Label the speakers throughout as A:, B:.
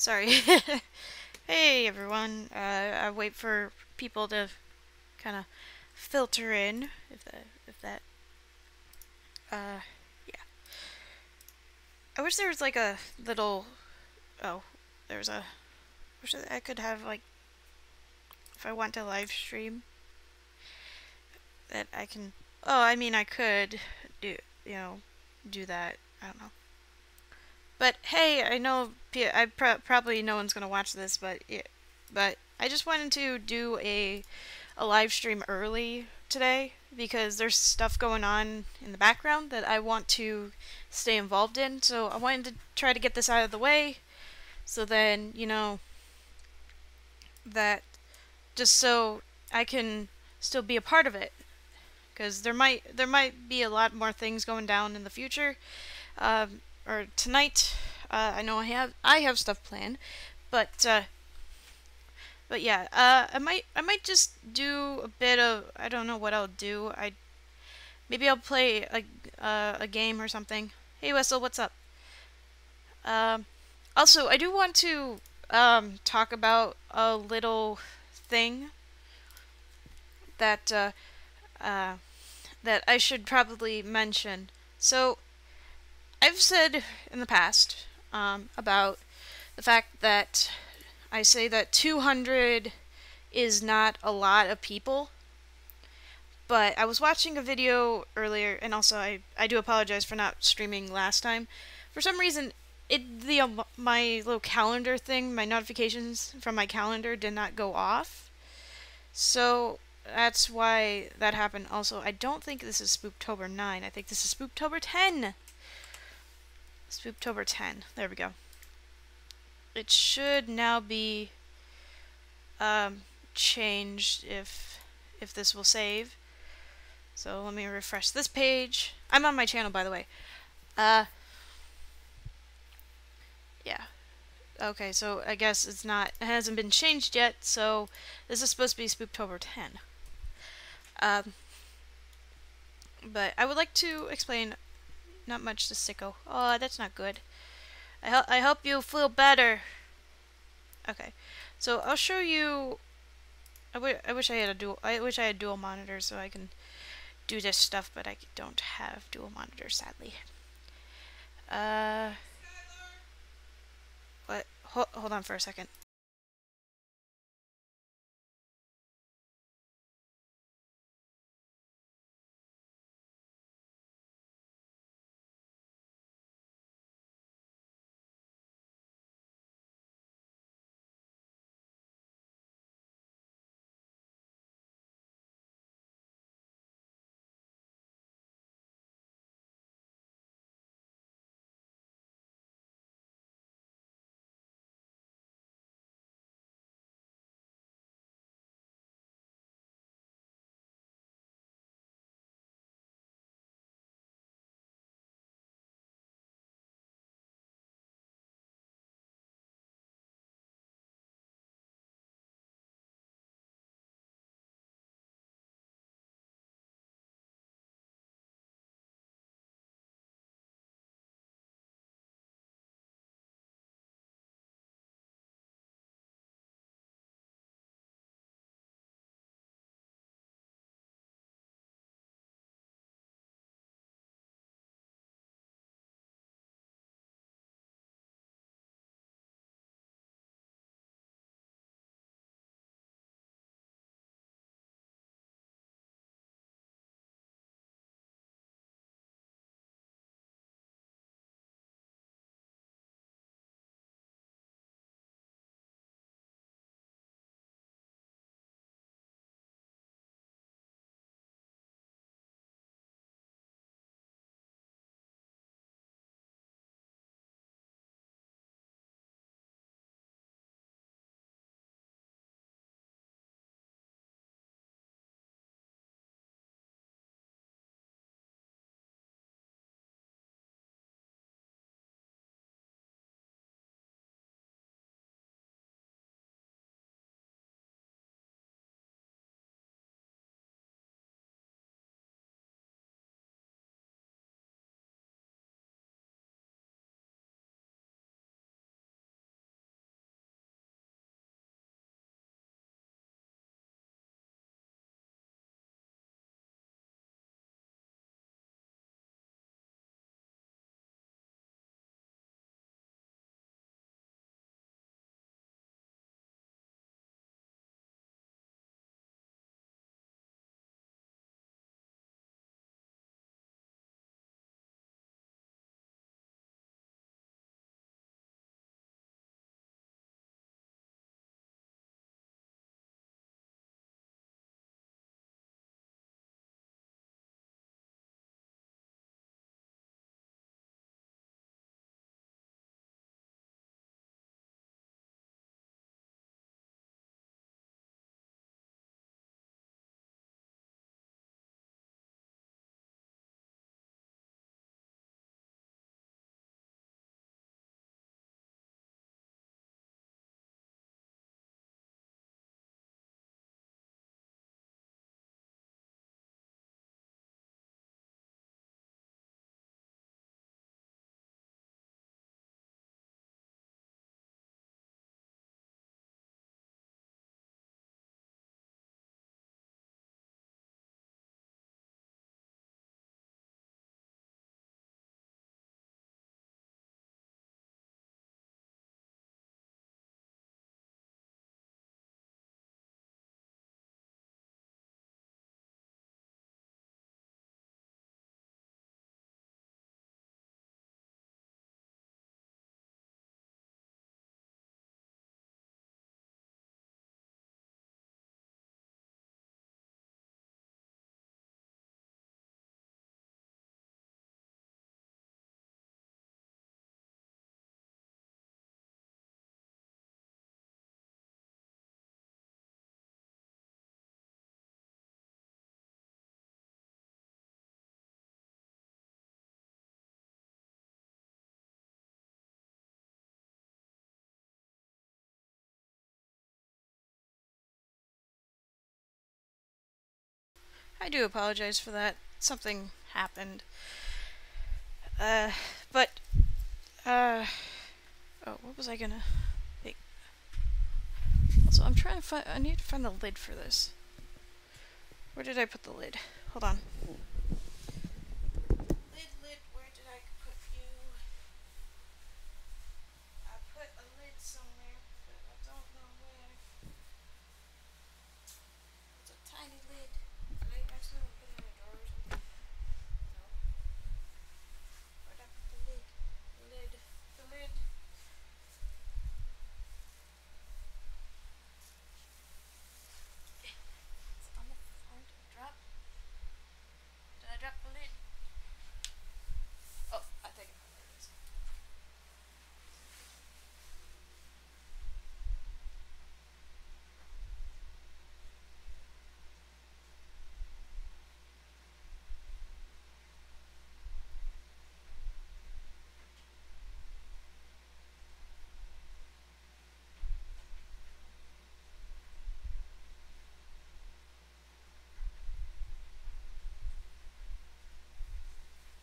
A: Sorry. Hey everyone. I wait for people to kind of filter in, if that. Uh, yeah. I wish there was like a little. Oh, there's a. Wish I could have like if I want to live stream that I can. Oh, I mean I could do you know do that. I don't know. But hey, I know probably no one's gonna watch this, but I just wanted to do a live stream early today because there's stuff going on in the background that I want to stay involved in. So I wanted to try to get this out of the way so then, that just so I can still be a part of it because there might be a lot more things going down in the future. Or tonight, I know I have stuff planned, but yeah, I might just do a bit of I don't know what I'll do. Maybe I'll play a game or something. Hey Wessel, what's up? Um, Also, I do want to talk about a little thing that uh, that I should probably mention. So I've said in the past about the fact that I say that 200 is not a lot of people. But I was watching a video earlier, and also I do apologize for not streaming last time. For some reason, my little calendar thing, my notifications from my calendar did not go off. So that's why that happened. Also, I don't think this is Spooktober 9. I think this is Spooktober 10. Spooktober 10. There we go. It should now be changed if this will save. So let me refresh this page. I'm on my channel, by the way. Uh, yeah. Okay, so I guess it hasn't been changed yet, so this is supposed to be Spooktober 10. Um, but I would like to explain not much to Sicko. Oh, that's not good. I hope you feel better. Okay, so I'll show you. I wish I had dual monitors so I can do this stuff, but I don't have dual monitors, sadly. Uh, what? Hold on for a second. I do apologize for that. Something happened. But, oh, what was I gonna think? Also, I'm trying to find, I need to find the lid for this. Where did I put the lid? Hold on. Lid, where did I put you? I put a lid somewhere, but I don't know where. It's a tiny lid. Did I accidentally put it in a drawer or something? No. Where'd I put the lid? The lid. The lid. It's on the floor. Did I drop? Did I drop the lid? Oh, I think I know where it is.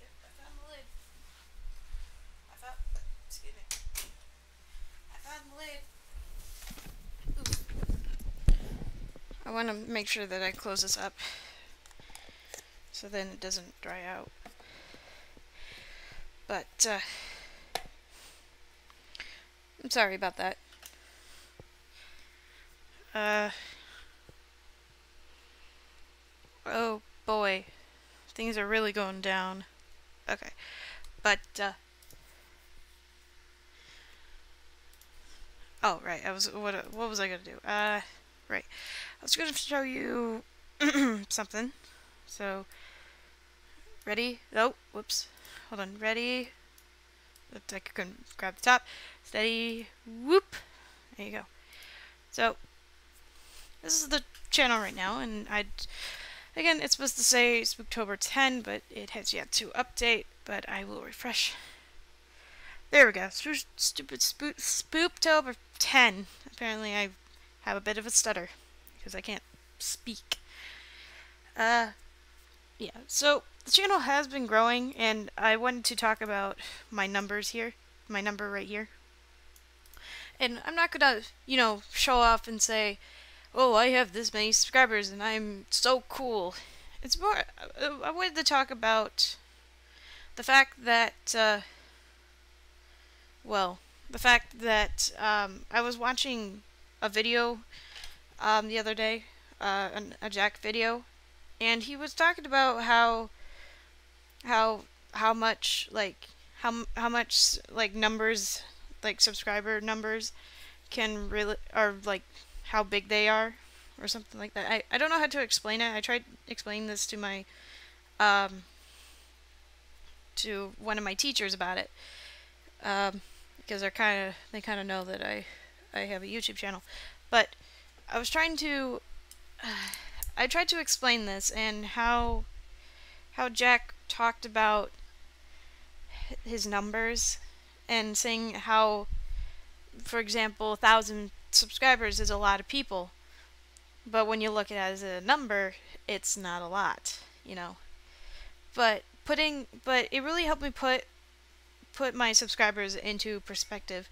A: Yep, I found the lid. Excuse me. I found the lid. Ooh. I want to make sure that I close this up so then it doesn't dry out. But, I'm sorry about that. Oh boy. Things are really going down. Okay. But, oh, right. What was I gonna do? Right. I was gonna show you something. So, ready? Oh, whoops. Hold on. Ready? I can grab the top. Steady. Whoop. There you go. So, this is the channel right now, and again, it's supposed to say Spooktober 10, but it has yet to update, but I will refresh. There we go. Stupid Spooktober 10. Apparently I have a bit of a stutter, because I can't speak. Yeah, so the channel has been growing, and I wanted to talk about my numbers here. My number right here. And I'm not gonna, show off and say, oh, I have this many subscribers and I'm so cool. It's more, I wanted to talk about the fact that, I was watching a video the other day, a Jack video, and he was talking about how much numbers, like subscriber numbers, can really, or like how big they are or something like that. I don't know how to explain it. I tried explaining this to my to one of my teachers about it, because they kind of know that I have a YouTube channel. But I was trying to I tried to explain this, and how Jack talked about his numbers and saying how, for example, 1,000 subscribers is a lot of people, but when you look at it as a number, it's not a lot, But it really helped me put my subscribers into perspective.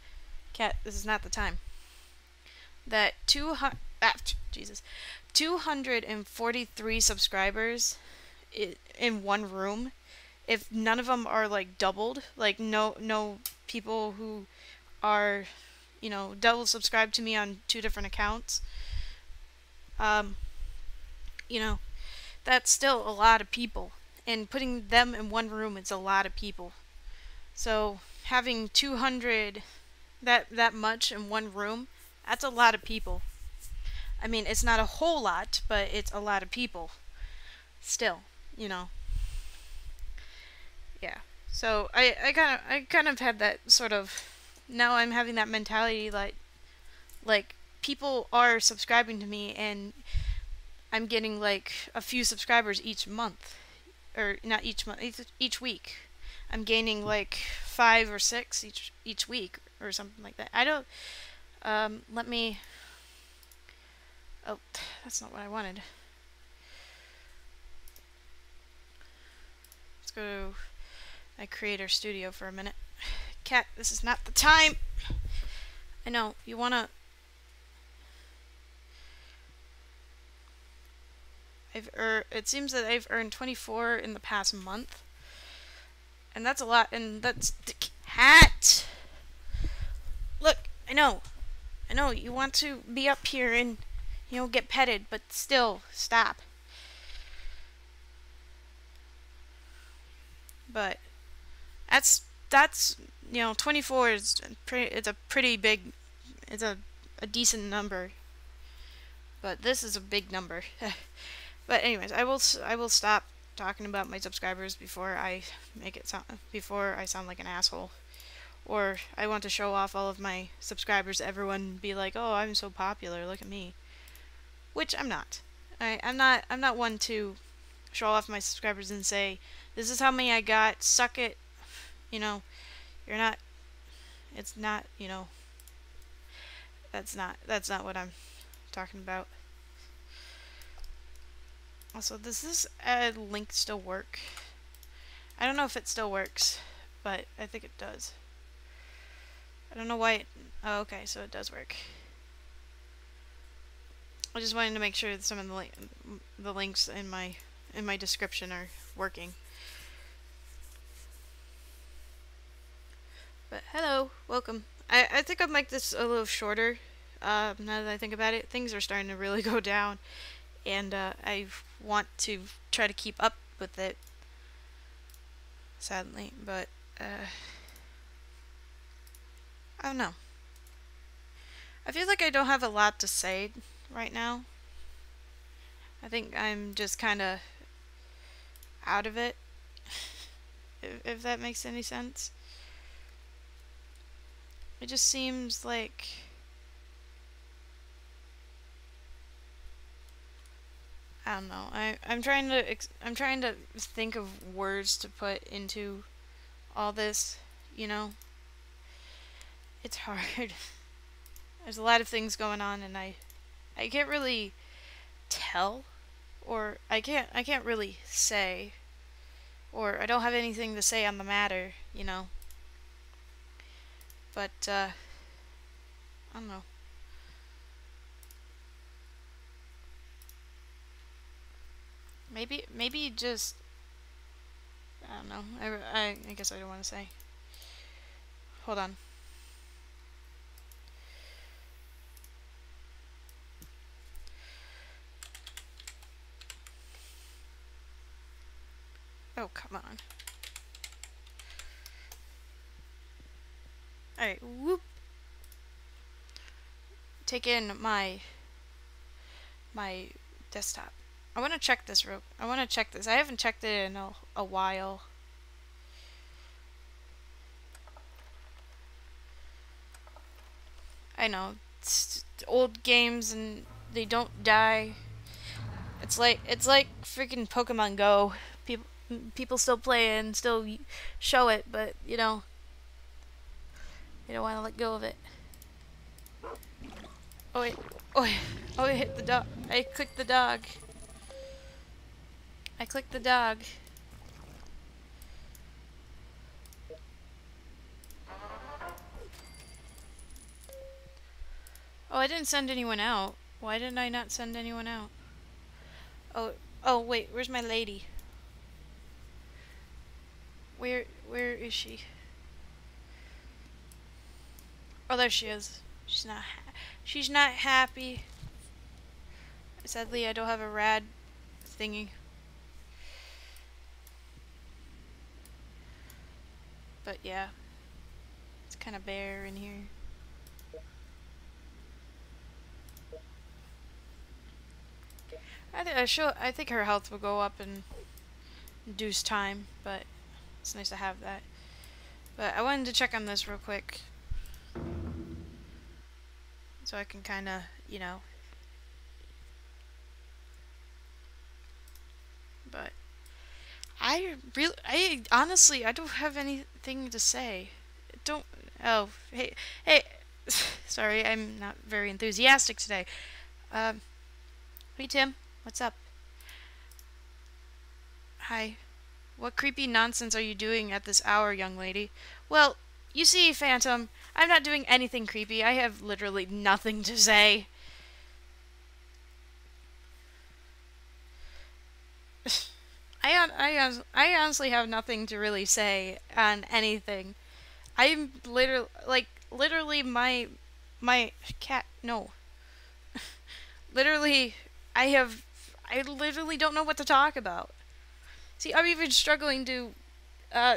A: Cat, this is not the time. That 243 subscribers in one room. If none of them are like doubled, like no people who are, double subscribed to me on 2 different accounts, that's still a lot of people. And putting them in one room, it's a lot of people. So having 200, that much in one room, that's a lot of people. I mean, it's not a whole lot, but it's a lot of people. Still, Yeah. So I kind of had that sort of, now I'm having that mentality, like people are subscribing to me, and I'm getting like a few subscribers each month, or not each month, each week. I'm gaining like 5 or 6 each week or something like that. I don't. Let me. Oh, that's not what I wanted. go to my creator studio for a minute. Cat, this is not the time. I know, you wanna... it seems that I've earned 24 in the past month. And that's a lot, and that's the cat! Look, I know, you want to be up here and, you know, get petted, but still, stop. But, that's, you know, 24 is it's a pretty big, it's a decent number. But this is a big number. But anyways, I will stop talking about my subscribers before I sound like an asshole. Or I want to show off all of my subscribers, everyone be like, "Oh, I'm so popular, look at me." Which I'm not. I'm not one to show off my subscribers and say, "This is how many I got, suck it." You know, you're not, it's not, you know, that's not what I'm talking about. Also, does this link still work? I don't know if it still works, but I think it does. I don't know why it... Oh, okay, so it does work. I just wanted to make sure that some of the links in my description are working. But hello, welcome. I think I'll make this a little shorter. Now that I think about it, things are starting to really go down, and I want to try to keep up with it. Sadly, but I don't know. I feel like I don't have a lot to say right now. I think I'm just kind of out of it, if that makes any sense. It just seems like I don't know. I'm trying to think of words to put into all this, you know. It's hard. There's a lot of things going on, and I can't really tell, or I can't really say, or I don't have anything to say on the matter, you know. But I don't know. Maybe just I don't know. I guess I don't want to say. Hold on. Oh, come on. Alright, whoop. Take in my desktop. I want to check this I want to check this. I haven't checked it in a while. I know. It's old games and they don't die. It's like freaking Pokemon Go. People still play it and still show it, but you know, you don't want to let go of it. Oh wait, oh I hit the dog. I clicked the dog. I clicked the dog. Oh, I didn't send anyone out. Why didn't I not send anyone out? Oh wait, where's my lady? Where is she? Oh, there she is. She's not happy. Sadly, I don't have a rad thingy. But yeah, it's kind of bare in here. I think her health will go up in due time, but it's nice to have that. But I wanted to check on this real quick, so I can kind of, you know. But I honestly, I don't have anything to say. Oh, hey, sorry, I'm not very enthusiastic today. Hey Tim, what's up? Hi. What creepy nonsense are you doing at this hour, young lady? Well, you see, Phantom, I'm not doing anything creepy. I have literally nothing to say. I honestly have nothing to really say on anything. I'm literally my cat. No, literally, I have. I literally don't know what to talk about. See, I'm even struggling to uh,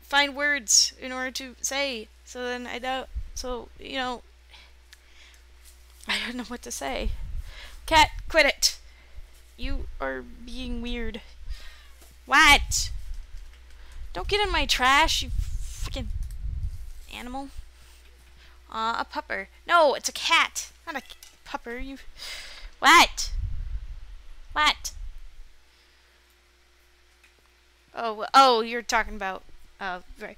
A: find words in order to say. So then I don't. So I don't know what to say. Cat, quit it. You are being weird. What? Don't get in my trash, you freaking animal. A pupper. No, it's a cat, not a pupper. You. What? What? Oh, you're talking about. Right.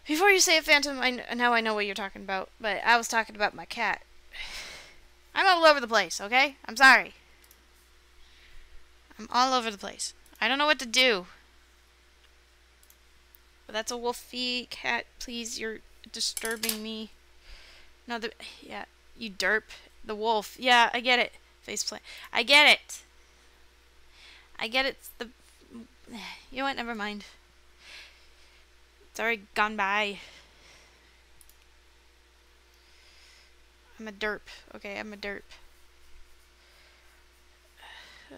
A: Before you say it, Phantom, now I know what you're talking about, but I was talking about my cat. I'm all over the place, okay? I'm sorry. I'm all over the place. I don't know what to do. But that's a wolfy cat. Please, you're disturbing me. No, yeah, you derp. The wolf. Yeah, I get it. Faceplant. I get it. I get it. You know what? Never mind. It's already gone by. I'm a derp. Okay, I'm a derp.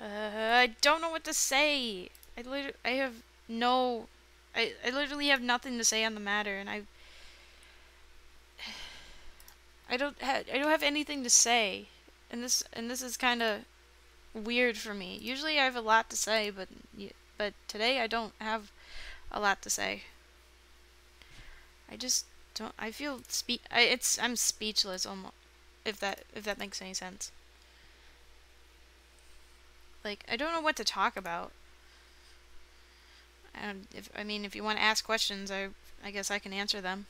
A: I don't know what to say. I have no. I literally have nothing to say on the matter, and I don't have anything to say, and this is kind of weird for me. Usually I have a lot to say, but today I don't have a lot to say. I just don't. I feel I'm speechless almost. If that makes any sense. Like I don't know what to talk about. And if you want to ask questions, I guess I can answer them.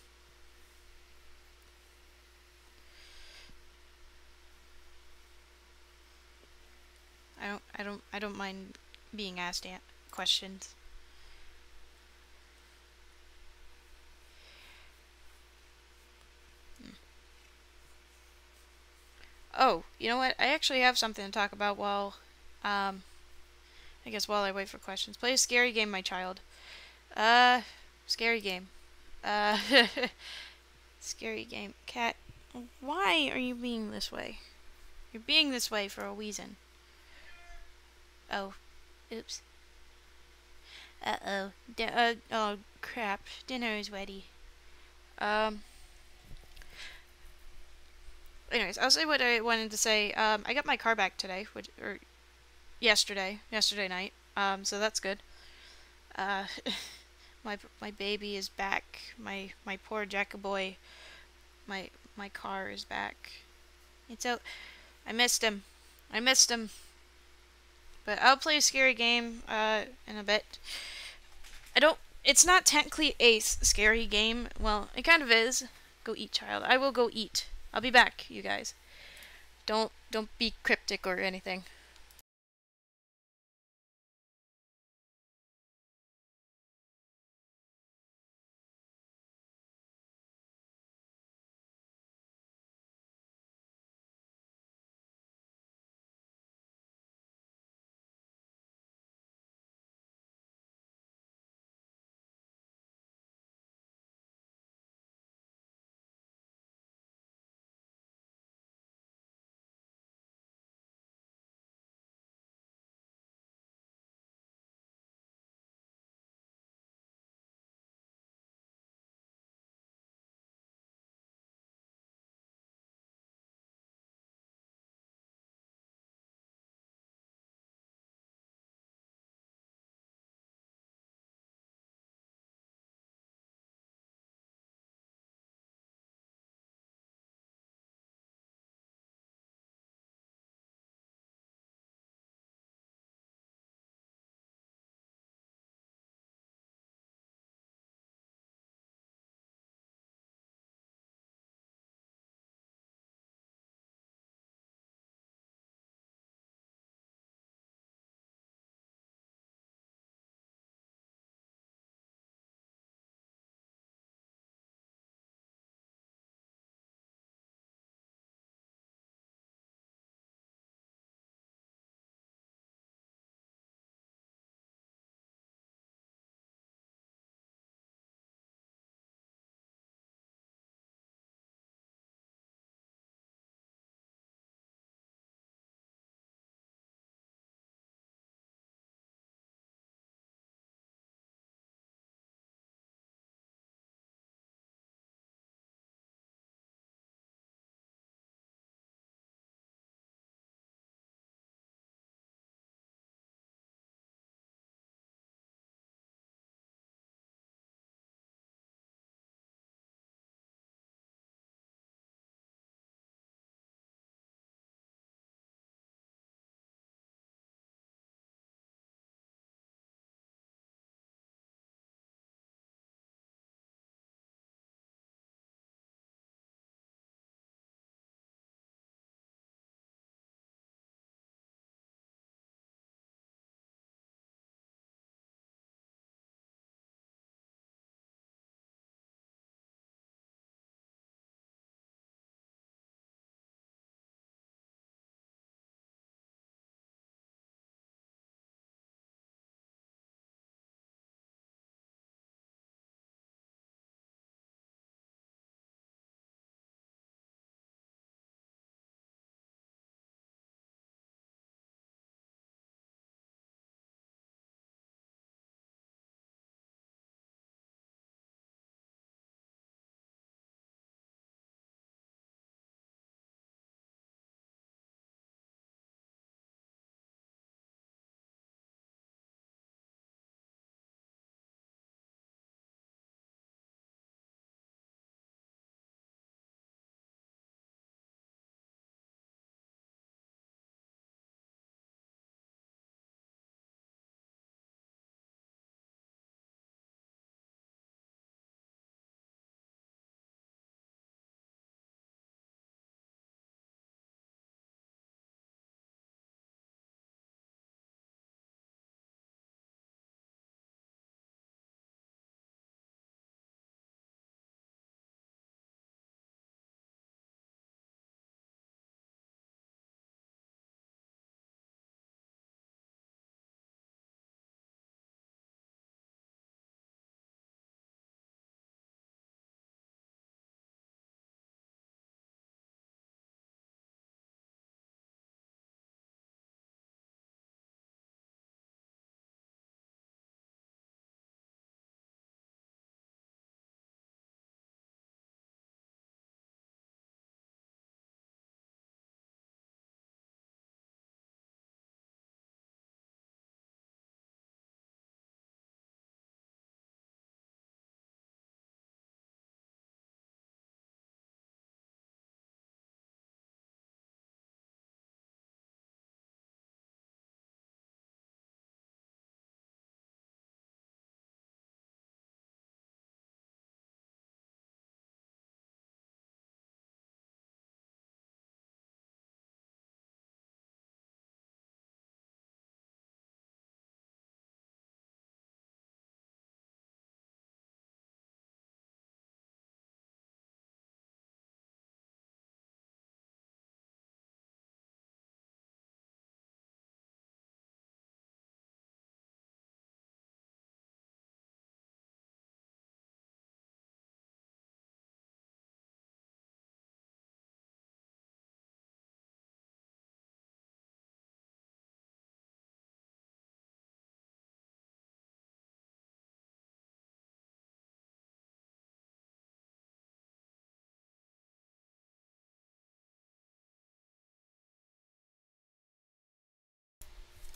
A: I don't mind being asked questions. Hmm. Oh, you know what? I actually have something to talk about um, I guess while I wait for questions. Play a scary game, my child. Uh, scary game. Uh, scary game. Cat, why are you being this way? You're being this way for a reason. Oh, oops. Uh-oh. Oh, crap. Dinner is ready. Um, anyways, I'll say what I wanted to say. I got my car back today, or yesterday night. So that's good. Uh, my baby is back. My poor Jackaboy. My car is back. It's out. I missed him. I missed him. But I'll play a scary game in a bit. I don't. It's not technically a scary game. Well, it kind of is. Go eat, child. I will go eat. I'll be back, you guys. Don't be cryptic or anything.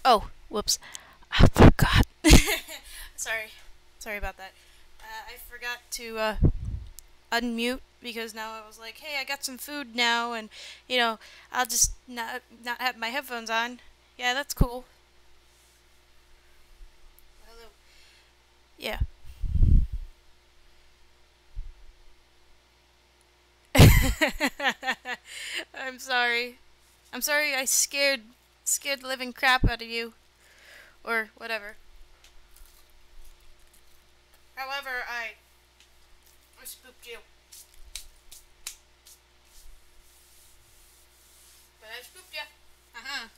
A: Oh, whoops. I forgot. Sorry. Sorry about that. I forgot to unmute because now I was like, hey, I got some food now, and you know, I'll just not have my headphones on. Yeah, that's cool. Hello. Yeah. I'm sorry. I'm sorry I scared the living crap out of you or whatever. However, I spooked you. But I spooked you. Uh-huh.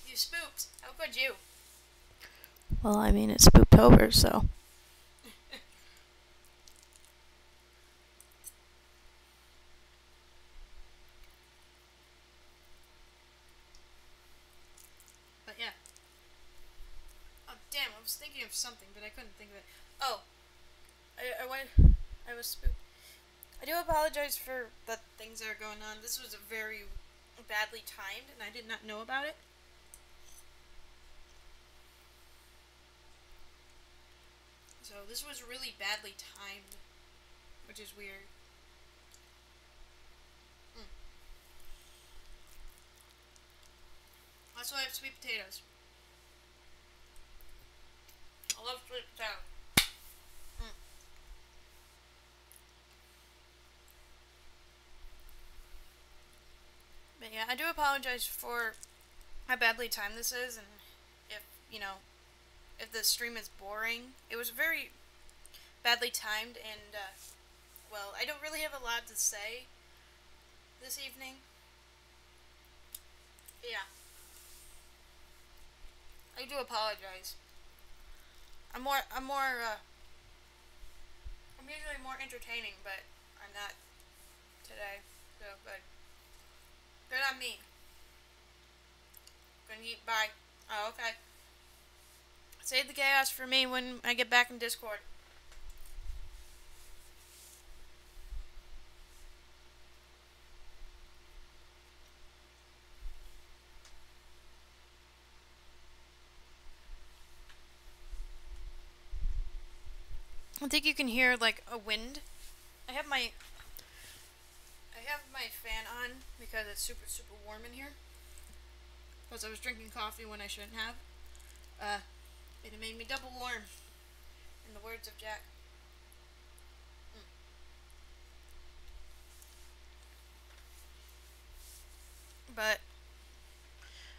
A: You spooked. How could you? Well, I mean, it's Spooktober, so. But yeah. Oh, damn, I was thinking of something, but I couldn't think of it. Oh, I went. I was spooked. I do apologize for the things that are going on. This was a very badly timed, and I did not know about it. So this was really badly timed, which is weird. Mm. Also, I have sweet potatoes. I love sweet potatoes. Mm. But yeah, I do apologize for how badly timed this is, and if if the stream is boring. It was very badly timed, and well, I don't really have a lot to say this evening. Yeah, I do apologize. I'm usually more entertaining, but I'm not today. So, but good on me. Gonna eat. Bye. Oh, okay. Save the chaos for me when I get back in Discord. I think you can hear like a wind. I have my I have my fan on because it's super warm in here. Because I was drinking coffee when I shouldn't have. It made me double warm. In the words of Jack. Mm. But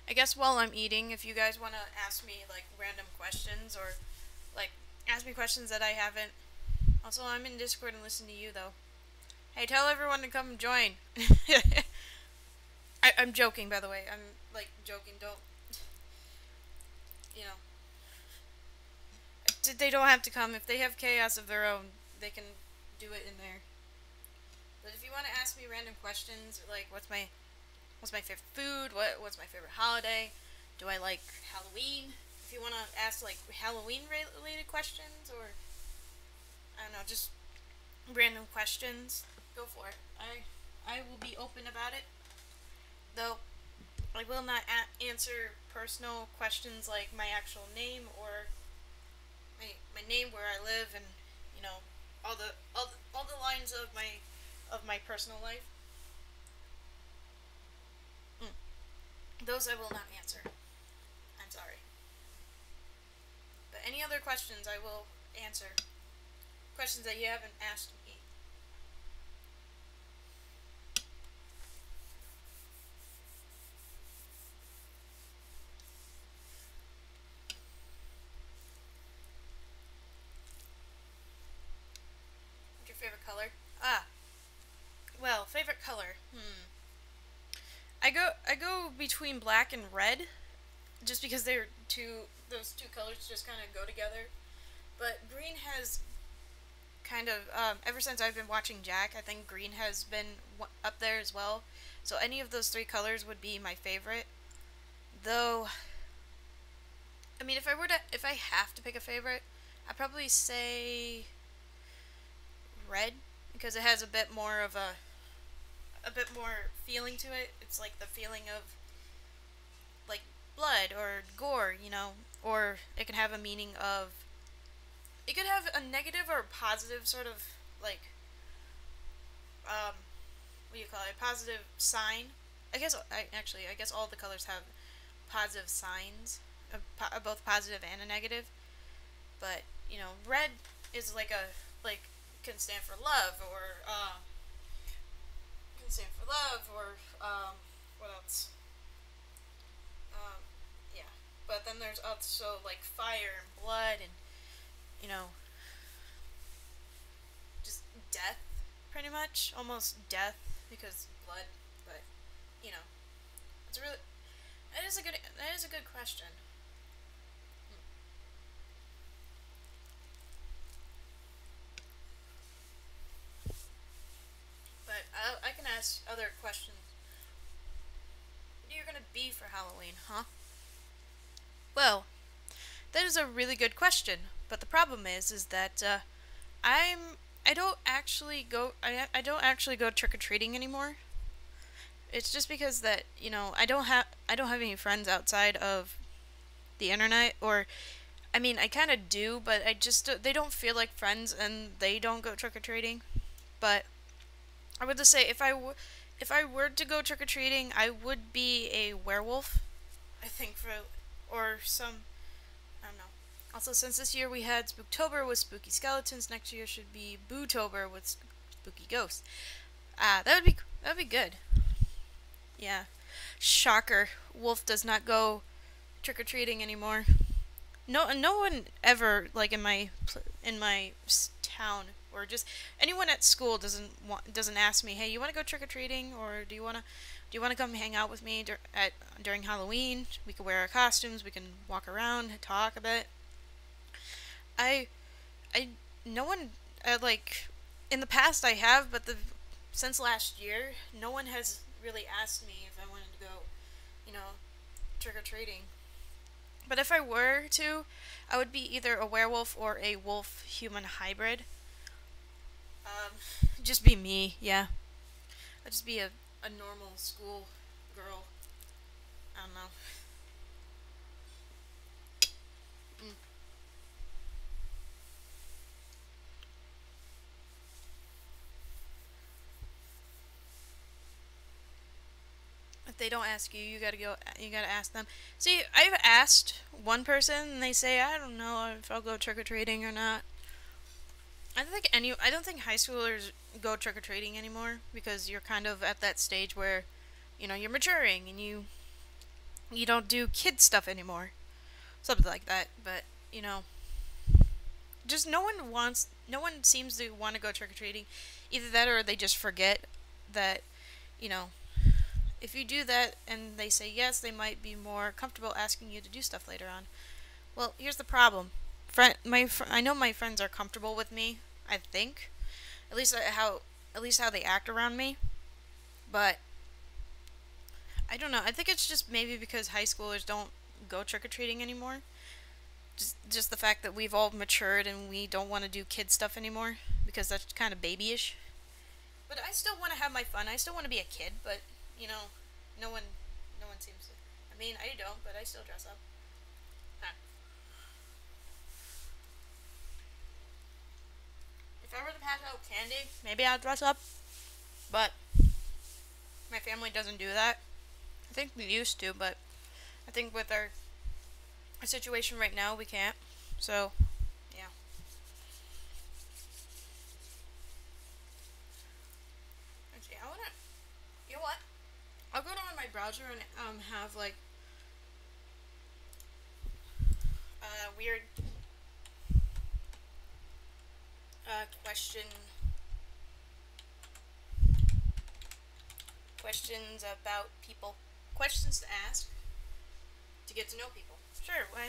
A: I guess while I'm eating, if you guys want to ask me like random questions or like ask me questions that I haven't. Also, I'm in Discord and listen to you though. Hey, tell everyone to come join. I'm joking, by the way. I'm like joking. Don't you know? They don't have to come. If they have chaos of their own, they can do it in there. But if you want to ask me random questions, like what's my favorite food? What's my favorite holiday? Do I like Halloween? If you want to ask like Halloween related questions, or I don't know, just random questions, go for it. I will be open about it. Though I will not answer personal questions like my actual name or my name, where I live, and you know all the lines of my personal life. Those I will not answer. I'm sorry. But any other questions I will answer. Questions that you haven't asked me. What's your favorite color? Ah, well, favorite color. I go between black and red, just because those two colors just kind of go together. But green has kind of ever since I've been watching Jack, I think green has been up there as well. So any of those three colors would be my favorite. Though, I mean, if I have to pick a favorite, I'd probably say red because it has a bit more of a bit more feeling to it. It's like the feeling of blood or gore, or it can have a meaning of. It could have a negative or a positive sort of like what do you call it? A positive sign. I guess all the colors have positive signs, both positive and a negative. But red is like can stand for love or can stand for love or what else? Um, yeah. But then there's also like fire and blood and you know just death, pretty much almost death because blood. But you know, it's a really that is a good question. But I can ask other questions. What are you gonna be for Halloween, huh? Well, that is a really good question. But the problem is that I'm I don't actually go I don't actually go trick or treating anymore. It's just because that I don't have any friends outside of the internet, or I mean I kind of do, but I just they don't feel like friends and they don't go trick or treating. But I would just say if I were to go trick or treating, I would be a werewolf. I think for or some I don't know. Also, since this year we had Spooktober with spooky skeletons, next year should be Bootober with spooky ghosts. That would be good. Yeah. Shocker. Wolf does not go trick or treating anymore. No one ever like in my town or just anyone at school doesn't ask me, hey, you want to go trick or treating, or do you want to come hang out with me during Halloween? We could wear our costumes, we can walk around, talk a bit. I I no one like in the past I have, but the since last year, no one has really asked me if I wanted to go, you know, trick or treating. But if I were to, I would be either a werewolf or a wolf human hybrid. Um, just be me, yeah. I'd just be a normal school girl. I don't know. Mm. If they don't ask you, you gotta go. You gotta ask them. See, I've asked one person, and they say, "I don't know if I'll go trick or treating or not." I don't think high schoolers go trick or treating anymore because you're kind of at that stage where, you're maturing and you don't do kid stuff anymore, something like that. But just no one seems to want to go trick or treating. Either that or they just forget that you know if you do that and they say yes, they might be more comfortable asking you to do stuff later on. Well, here's the problem. I know my friends are comfortable with me. I think at least how they act around me. But I don't know. I think it's just maybe because high schoolers don't go trick or treating anymore. Just the fact that we've all matured and we don't want to do kid stuff anymore because that's kind of babyish. But I still want to have my fun. I still want to be a kid, but you know, no one, no one seems to. I mean, I don't, but I still dress up. Huh. If I were to pass out candy, maybe I'd dress up. But my family doesn't do that. I think we used to, but I think with our situation right now, we can't. So, yeah. Actually, I wanna. You know what? I'll go down on my browser and have like weird questions about people, questions to ask to get to know people. Sure, well,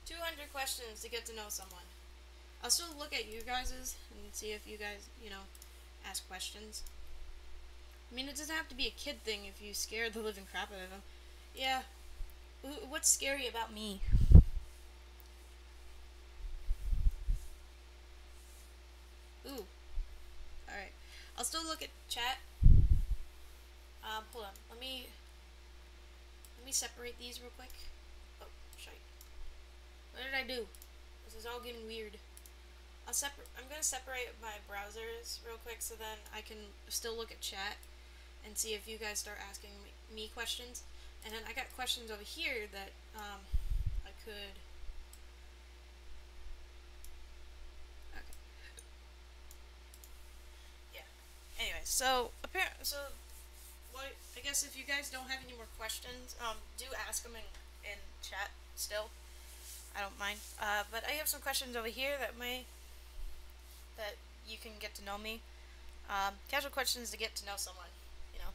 A: 200 questions to get to know someone. I'll still look at you guys's and see if you guys, ask questions. I mean, it doesn't have to be a kid thing if you scare the living crap out of them. Yeah. What's scary about me? Ooh. Alright. I'll still look at chat. Hold on. Let me me separate these real quick. Oh, shite. What did I do? This is all getting weird. I'm gonna separate my browsers real quick so then I can still look at chat and see if you guys start asking me questions. And then I got questions over here that I could. Okay. Yeah. Anyway, so what? I guess if you guys don't have any more questions, do ask them in chat still. I don't mind. But I have some questions over here that you can get to know me. Casual questions to get to know someone, you know.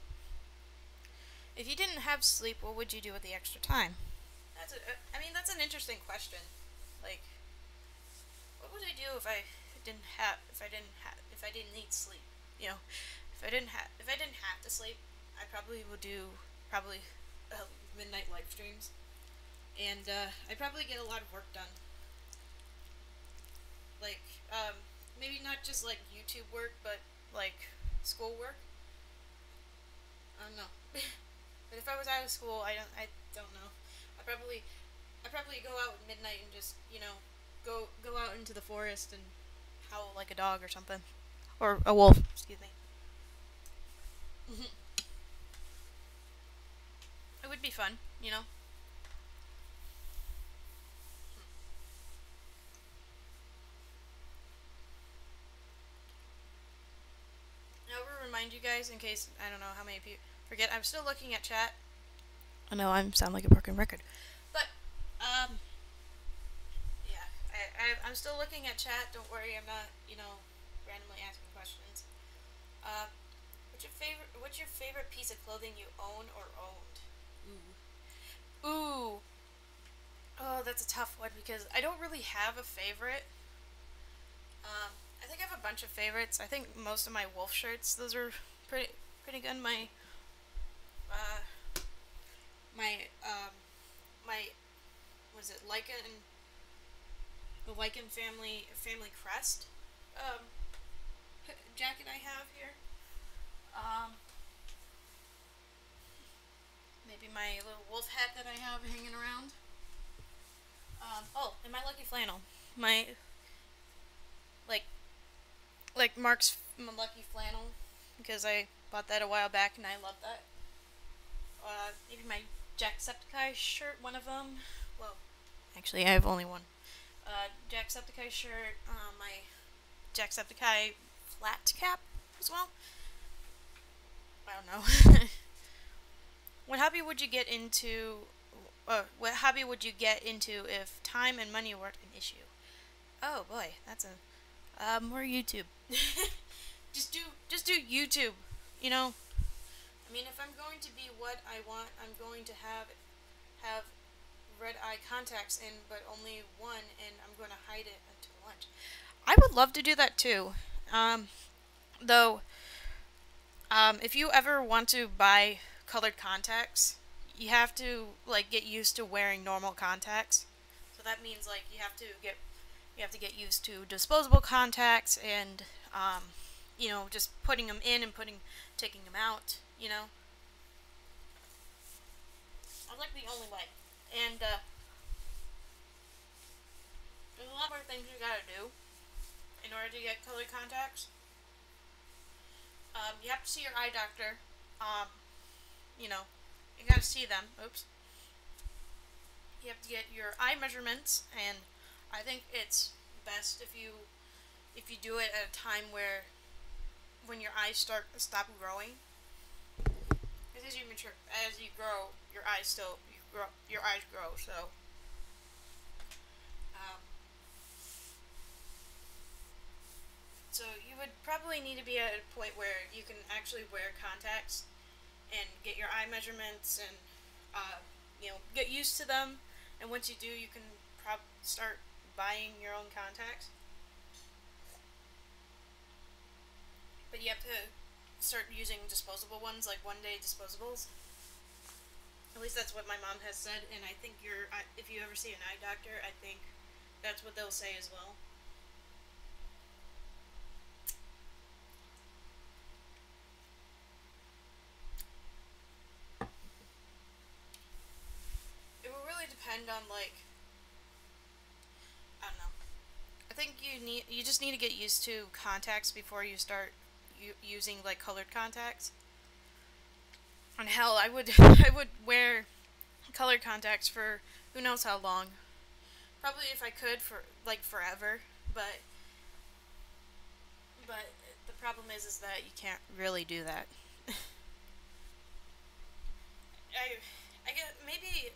A: If you didn't have sleep, what would you do with the extra time? That's an interesting question. Like, what would I do if I didn't need sleep? You know, if I didn't have to sleep, I probably would do uh, midnight live streams, and I probably get a lot of work done. Like, maybe not just like YouTube work, but like school work. I don't know. But if I was out of school, I don't know. I probably go out at midnight and just, go out into the forest and howl like a dog or something, or a wolf. Excuse me. It would be fun, you know. I will remind you guys in case I don't know how many people forget. I'm still looking at chat. I know I sound like a broken record, but yeah, I'm still looking at chat. Don't worry, I'm not randomly asking questions. Uh, what's your favorite piece of clothing you own or owned? Ooh. Ooh. Oh, that's a tough one because I don't really have a favorite. I think I have a bunch of favorites. I think most of my wolf shirts, those are pretty good. Uh, my was it Lycan, the Lycan family crest, um, jacket I have here. Um, maybe my little wolf hat that I have hanging around. And my lucky flannel. My like Mark's lucky flannel because I bought that a while back and I love that. Maybe my Jacksepticeye shirt, one of them. Well, actually, I have only one. Jacksepticeye shirt, my Jacksepticeye flat cap as well. I don't know. What hobby would you get into? What hobby would you get into if time and money weren't an issue? Oh boy, that's a more YouTube. just do YouTube. You know, if I'm going to be what I want, I'm going to have red eye contacts in, but only one, and I'm going to hide it until lunch. I would love to do that too. Though, if you ever want to buy colored contacts, you have to get used to wearing normal contacts. So that means you have to get used to disposable contacts and just putting them in and taking them out. I like the only way. And there's a lot more things you gotta do in order to get colored contacts. You have to see your eye doctor. You know, you gotta see them. Oops. You have to get your eye measurements, and I think it's best if you do it at a time when your eyes stop growing. Because as you grow, your eyes grow. Um, so you would probably need to be at a point where you can actually wear contacts and get your eye measurements and get used to them. And once you do, you can start buying your own contacts. But you have to start using disposable ones, like one-day disposables. At least that's what my mom has said, and I think if you ever see an eye doctor, I think that's what they'll say as well. depend on like, I don't know. I think you just need to get used to contacts before you start using like colored contacts. And hell, I would I would wear colored contacts for who knows how long. Probably if I could for like forever, but but the problem is that you can't really do that. I get maybe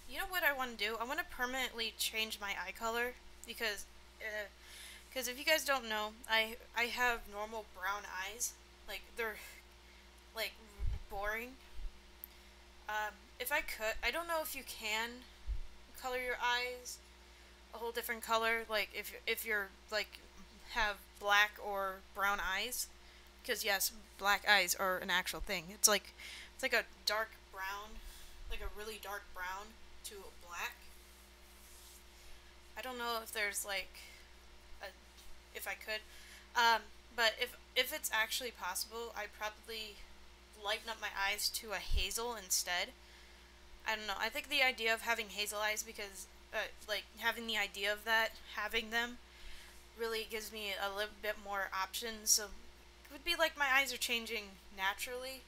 A: you know what I want to do? I want to permanently change my eye color because because if you guys don't know, I have normal brown eyes. Like they're like boring. If I could, I don't know if you can color your eyes a whole different color. Like if you're like have black or brown eyes, because yes, black eyes are an actual thing. It's like a dark brown, like a really dark brown to black. I don't know if there's like a, if I could, but if it's actually possible, I'd probably lighten up my eyes to a hazel instead. I don't know. I think the idea of having hazel eyes because like having the idea of that having them really gives me a little bit more options. So it would be like my eyes are changing naturally,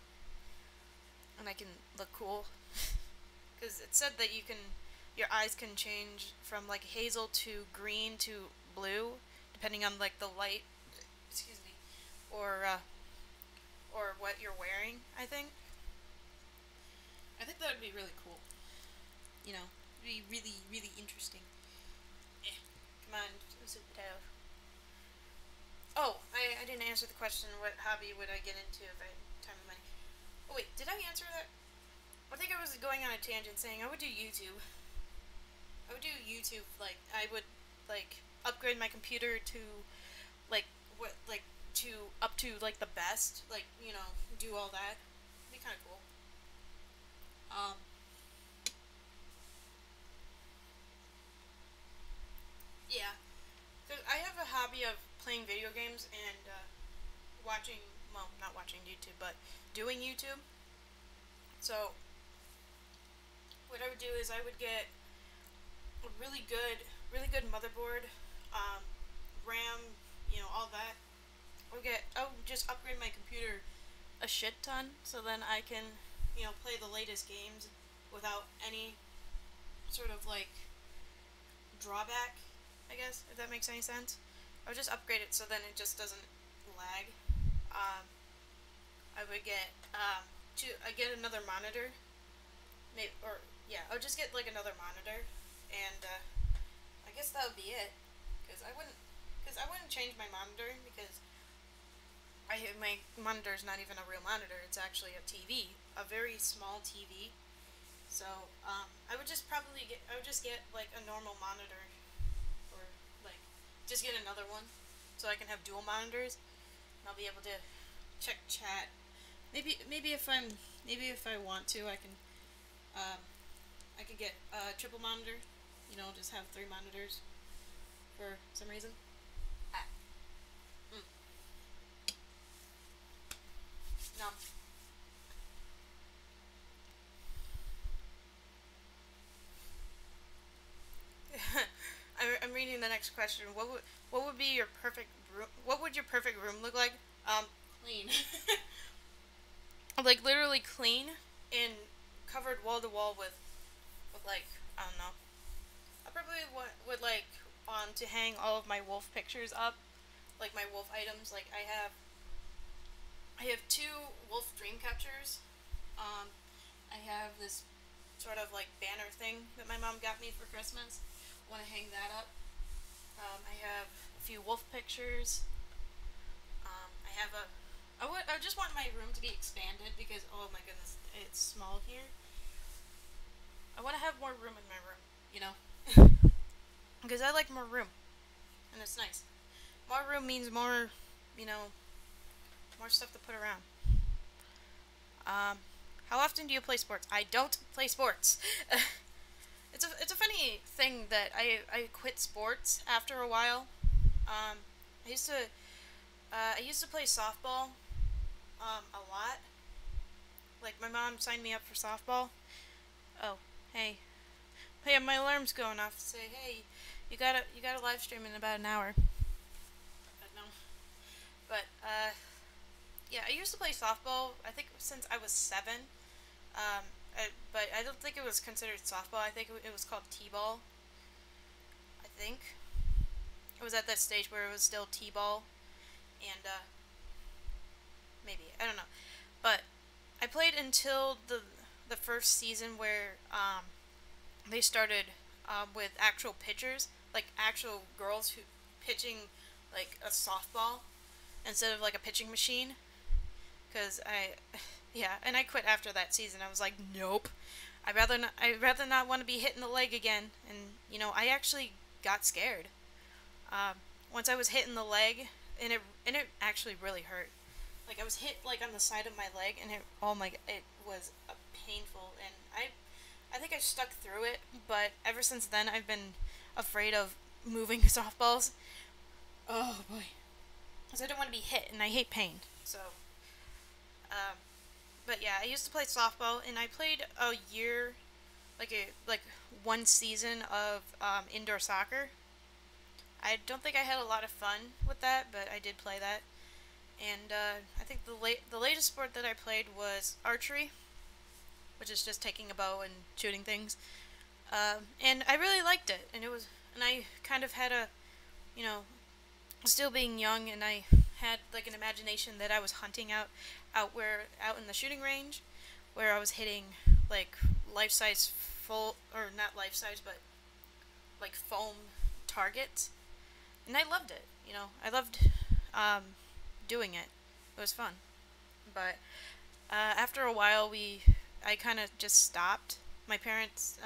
A: and I can look cool. Because it said that your eyes can change from like hazel to green to blue, depending on like the light. Excuse me, or what you're wearing. I think that would be really cool. You know, it'd be really really interesting. Come on, sweet potato. Oh, I didn't answer the question. What hobby would I get into if I had time and money? Oh wait, did I answer that? I think I was going on a tangent saying I would do YouTube. I would do YouTube. Like I would like upgrade my computer to like what like to up to like the best. Like do all that. It'd be kind of cool. Um, yeah. Cause I have a hobby of playing video games and watching. Well, not watching YouTube, but doing YouTube. So what I would do is I would get a really good motherboard, um, RAM, all that. I would just upgrade my computer a shit ton, so then I can, play the latest games without any sort of like drawback. I guess if that makes any sense. I would just upgrade it so then it just doesn't lag. Um, I would get I get another monitor, maybe or yeah, I would just get like another monitor, and I guess that would be it. Because I wouldn't change my monitor because my monitor is not even a real monitor. It's actually a TV, a very small TV. So I would just get like a normal monitor, or like just get another one, so I can have dual monitors. And I'll be able to check chat. Maybe if I want to, um, I could get a triple monitor. Just have three monitors for some reason. Ah. Mm. No. I'm reading the next question. What would be your perfect room? What would your perfect room look like? Clean. Like literally clean and covered wall to wall with like I don't know. I probably would like to hang all of my wolf pictures up, like my wolf items. Like I have two wolf dream catchers. Um, I have this sort of like banner thing that my mom got me for Christmas. I want to hang that up. I have a few wolf pictures. I have a. I just want my room to be expanded because oh my goodness, it's small here. I want to have more room in my room, because I like more room, and it's nice. More room means more, you know, more stuff to put around. Um, how often do you play sports? I don't play sports. It's a funny thing that I quit sports after a while. Um, I used to I used to play softball a lot. Like my mom signed me up for softball. Oh, Hey, hey, my alarm's going off to say, hey, you gotta live stream in about an hour. But no, but yeah, I used to play softball. I think since I was 7. But I don't think it was considered softball. I think it was called t-ball. I think it was at that stage where it was still t-ball, and maybe I don't know. But I played until the first season where they started with actual pitchers, like actual girls who pitching like a softball instead of like a pitching machine. Cause yeah, and I quit after that season. I was like, nope. I'd rather not want to be hit in the leg again. And I actually got scared. Um, Once I was hit in the leg, and it actually really hurt. Like I was hit like on the side of my leg, and oh my, it was painful. And I think I stuck through it. But ever since then, I've been afraid of moving softballs. Oh boy, because I don't want to be hit, and I hate pain. So, um, but yeah, I used to play softball, and I played a year, like one season of indoor soccer. I don't think I had a lot of fun with that, but I did play that. And I think the latest sport that I played was archery, which is just taking a bow and shooting things. And I really liked it, and I kind of had you know, still being young, and I had like an imagination that I was hunting out in the shooting range, where I was hitting like life size full or not life size, but like foam targets, and I loved it. I loved um, doing it. It was fun, but after a while, I kind of just stopped. My parents,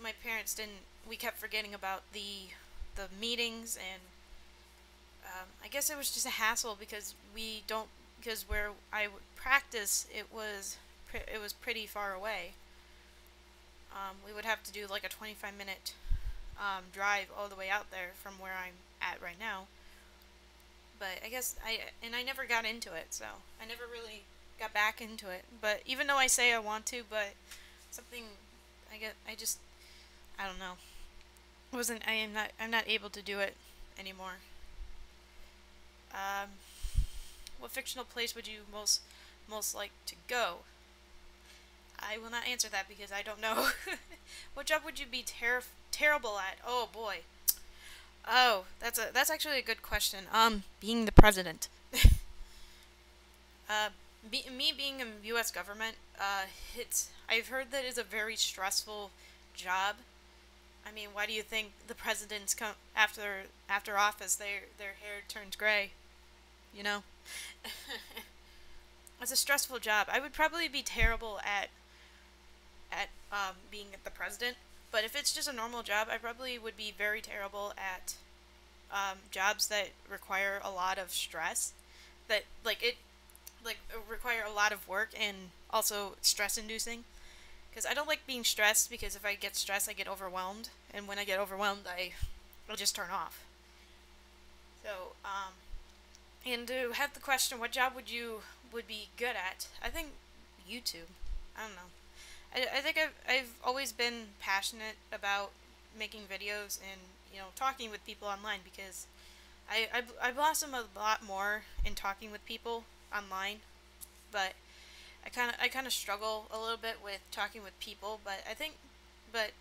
A: my parents didn't. We kept forgetting about the meetings, and I guess it was just a hassle because we don't because where I would practice it was pretty far away. We would have to do like a 25-minute drive all the way out there from where I'm at right now. But I never got into it, so I never really got back into it. But even though I say I want to, but something I don't know. Wasn't I'm not able to do it anymore. Um, what fictional place would you most like to go? I will not answer that because I don't know. What job would you be terrible at? Oh boy. Oh, that's actually a good question. Being the president. Uh, Me being in U.S. government, it's I've heard that it's a very stressful job. I mean, why do you think the presidents come after office? Their hair turns gray. You know, it's a stressful job. I would probably be terrible at being the president. But if it's just a normal job, I probably would be very terrible at jobs that require a lot of stress. That require a lot of work and also stress inducing. Because I don't like being stressed because if I get stressed, I get overwhelmed, and when I get overwhelmed, I'll just turn off. So and to have the question, what job would be good at? I think YouTube. I don't know. I think I've always been passionate about making videos and talking with people online because I blossom a lot more in talking with people online, but I kind of struggle a little bit with talking with people. But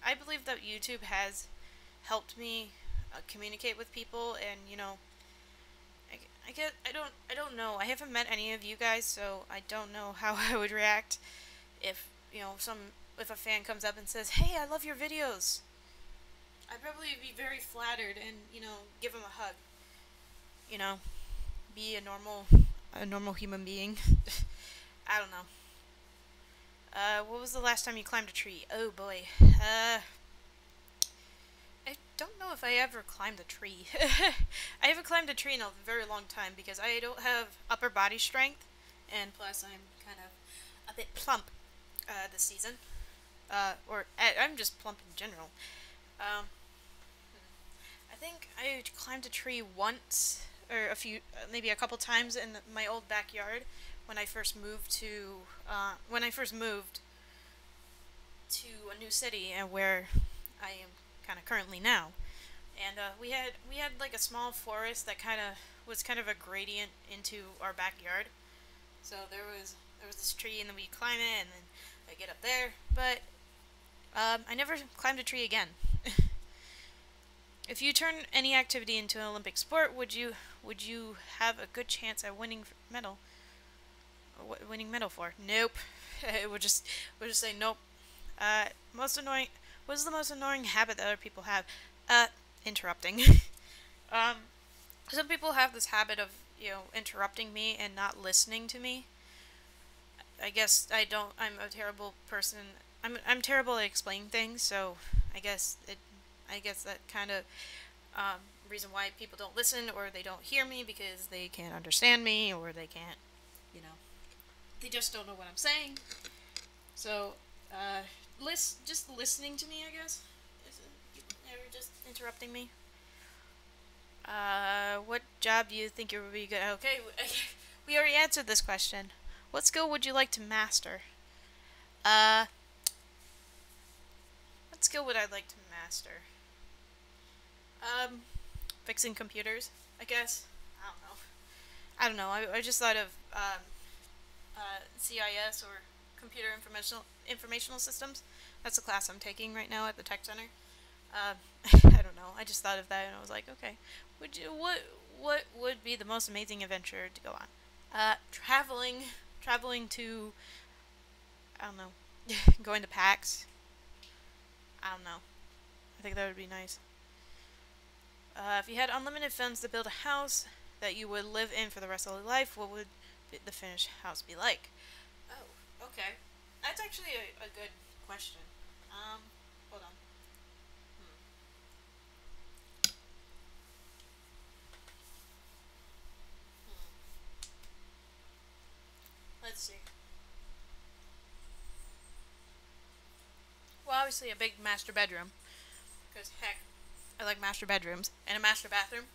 A: I believe that YouTube has helped me communicate with people, and I don't know. I haven't met any of you guys, so I don't know how I would react if if a fan comes up and says, "Hey, I love your videos." I'd probably be very flattered and give him a hug. You know, be a normal human being. I don't know. What was the last time you climbed a tree? Oh boy. I don't know if I ever climbed a tree. I haven't climbed a tree in a very long time because I don't have upper body strength, and plus I'm kind of a bit plump this season. I'm just plump in general. Um, I think I climbed a tree once, or maybe a couple times in my old backyard when I first moved to a new city, and where I am kind of currently now. And we had like a small forest that was kind of a gradient into our backyard. So there was this tree, and then we climb it, and then I get up there. But I never climbed a tree again. If you turn any activity into an Olympic sport, would you have a good chance at winning medal? Winning medal for? Nope. It would just say nope. Most annoying. What is the most annoying habit that other people have? Uh, Interrupting. um, some people have this habit of interrupting me and not listening to me. I guess I don't. I'm a terrible person. I'm terrible at explaining things, so I guess it. I guess that kind of um, reason why people don't listen or they don't hear me because they can't understand me or they can't, you know, they just don't know what I'm saying. So, just listening to me, I guess. They're just interrupting me. What job do you think you would be good at? Okay, we already answered this question. What skill would you like to master? Uh, what skill would I like to master? Um, Fixing computers, I guess. I don't know. I don't know. I just thought of CIS, or computer informational systems. That's a class I'm taking right now at the tech center. Uh, I don't know. I just thought of that and I was like, okay, what would be the most amazing adventure to go on? Traveling to, I don't know, going to PAX. I don't know. I think that would be nice. If you had unlimited funds to build a house that you would live in for the rest of your life, what would the finished house be like? Oh, okay. That's actually a good question. Hold on. Hmm. Hmm. Let's see. Well, obviously a big master bedroom, because heck, I like master bedrooms, and a master bathroom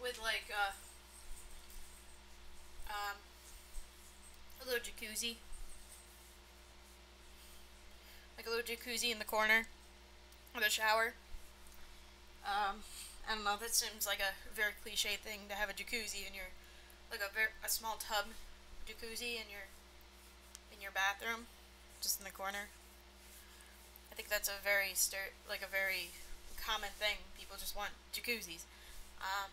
A: with like um a little jacuzzi, like a little jacuzzi in the corner with a shower. Um, I don't know. That seems like a very cliche thing to have a jacuzzi in your, like a small tub jacuzzi in your bathroom, just in the corner. I think that's like a very common thing. People just want jacuzzis. Um,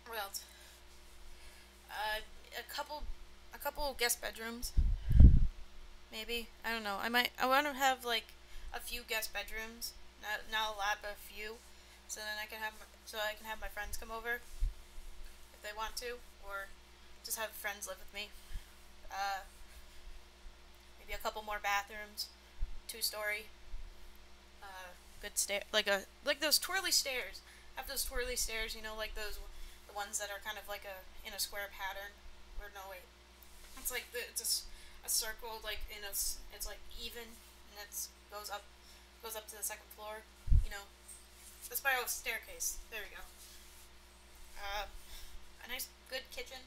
A: what else? Uh, a couple, a couple guest bedrooms, maybe. I don't know. I want to have like a few guest bedrooms. Not a lot, but a few. So I can have my friends come over if they want to, or just have friends live with me. Uh, Maybe a couple more bathrooms, 2-story. Good stair, like those twirly stairs. Have those twirly stairs, like the ones that are kind of like in a square pattern. Or no, wait, it's a circle, like it's like even, and goes up to the second floor. You know, the spiral staircase. There we go. Uh, a nice good kitchen,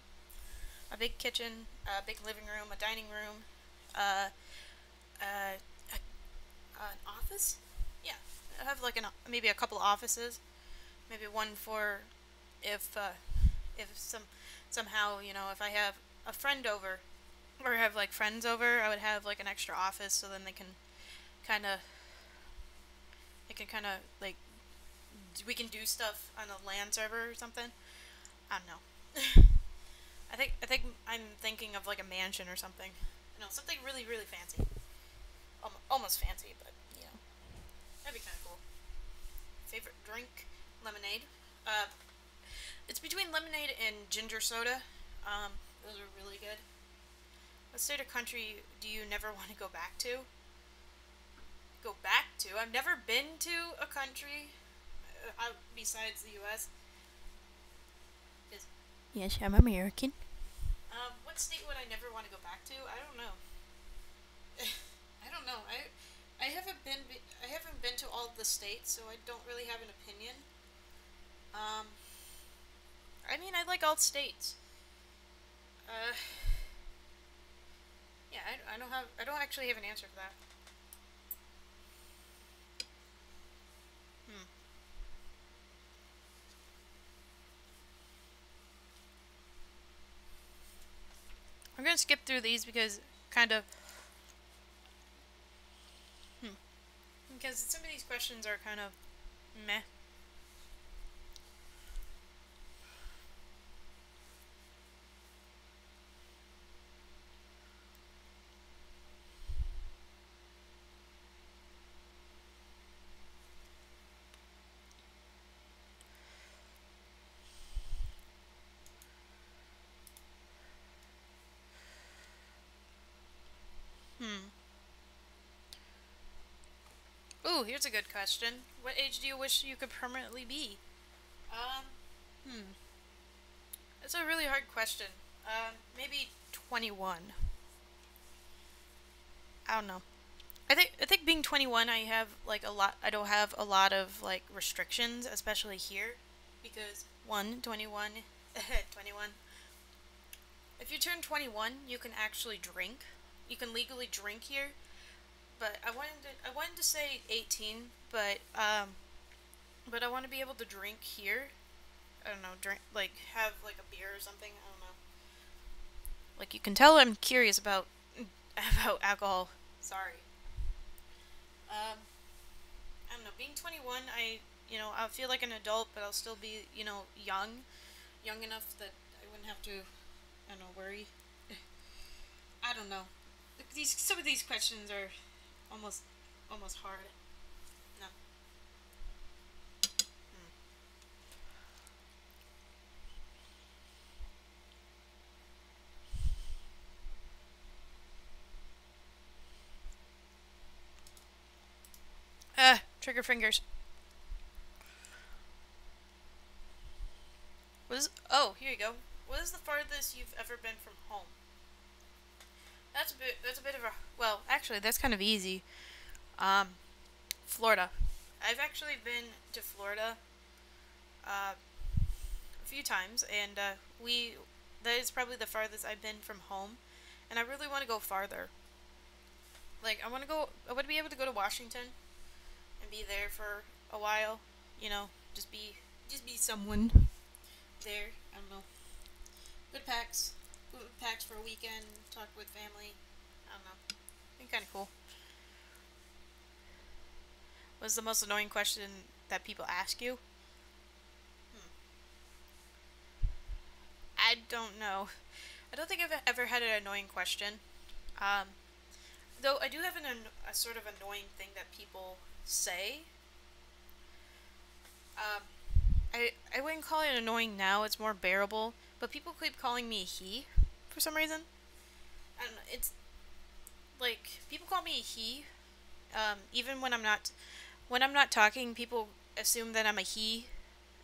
A: a big kitchen, a big living room, a dining room, uh, uh, an office. Yeah, I have like maybe a couple offices, maybe one for if somehow if I have a friend over or have like friends over, I would have like an extra office so then kind of like we can do stuff on a LAN server or something. I don't know. I think I'm thinking of like a mansion or something. Something really really fancy. Almost fancy, but that'd be kind of cool. Favorite drink? Lemonade. Uh, it's between lemonade and ginger soda. Those are really good. What state or country do you never want to go back to? Go back to? I've never been to a country besides the U.S. Yes, I'm American. What state would I never want to go back to? I don't know. I don't know. I haven't been to all the states, so I don't really have an opinion. Um, I mean, I like all states. Uh, yeah, I don't actually have an answer for that. gonna skip through these because kind of, because some of these questions are kind of meh. Hmm. Ooh, here's a good question. What age do you wish you could permanently be? Um, That's a really hard question. Maybe 21. I don't know. I think being 21, I have like a lot. I don't have a lot of like restrictions, especially here, because 21, 21. If you turn 21, you can actually drink. You can legally drink here. But I wanted to say 18, but I want to be able to drink here. I don't know, drink like have like a beer or something. I don't know. Like you can tell, I'm curious about about alcohol. Sorry. Um, I don't know. Being 21, I feel like an adult, but I'll still be, young enough that I wouldn't have to, I don't know, worry. I don't know. Some of these questions are almost almost hard. No. Hmm. Trigger fingers. Oh, here you go. What is the farthest you've ever been from home? That's a bit of a, well, actually, that's kind of easy. Um, Florida. I've actually been to Florida uh, a few times, and that is probably the farthest I've been from home, and I really want to go farther. Like, I want to be able to go to Washington and be there for a while, you know, just be, just be someone there. I don't know. Good packs for a weekend, talk with family. I don't know. I think kind of cool. What's the most annoying question that people ask you? Hmm. I don't know. I don't think I've ever had an annoying question. Um, though I do have a sort of annoying thing that people say. Um, I wouldn't call it annoying now. It's more bearable. But people keep calling me he for some reason. I don't know. It's like people call me he. Even when I'm not talking, people assume that I'm a he,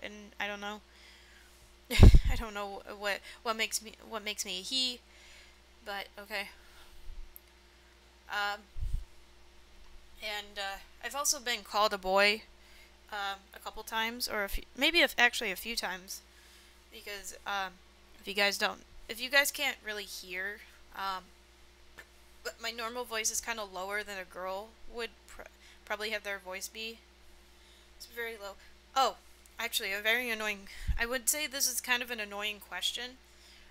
A: and I don't know. I don't know what makes me a he, but okay. Um, and I've also been called a boy a couple times, or maybe actually a few times, because if you guys don't, if you guys can't really hear, um, but my normal voice is kind of lower than a girl would probably have their voice be. It's very low. Oh, actually, a very annoying. I would say this is kind of an annoying question,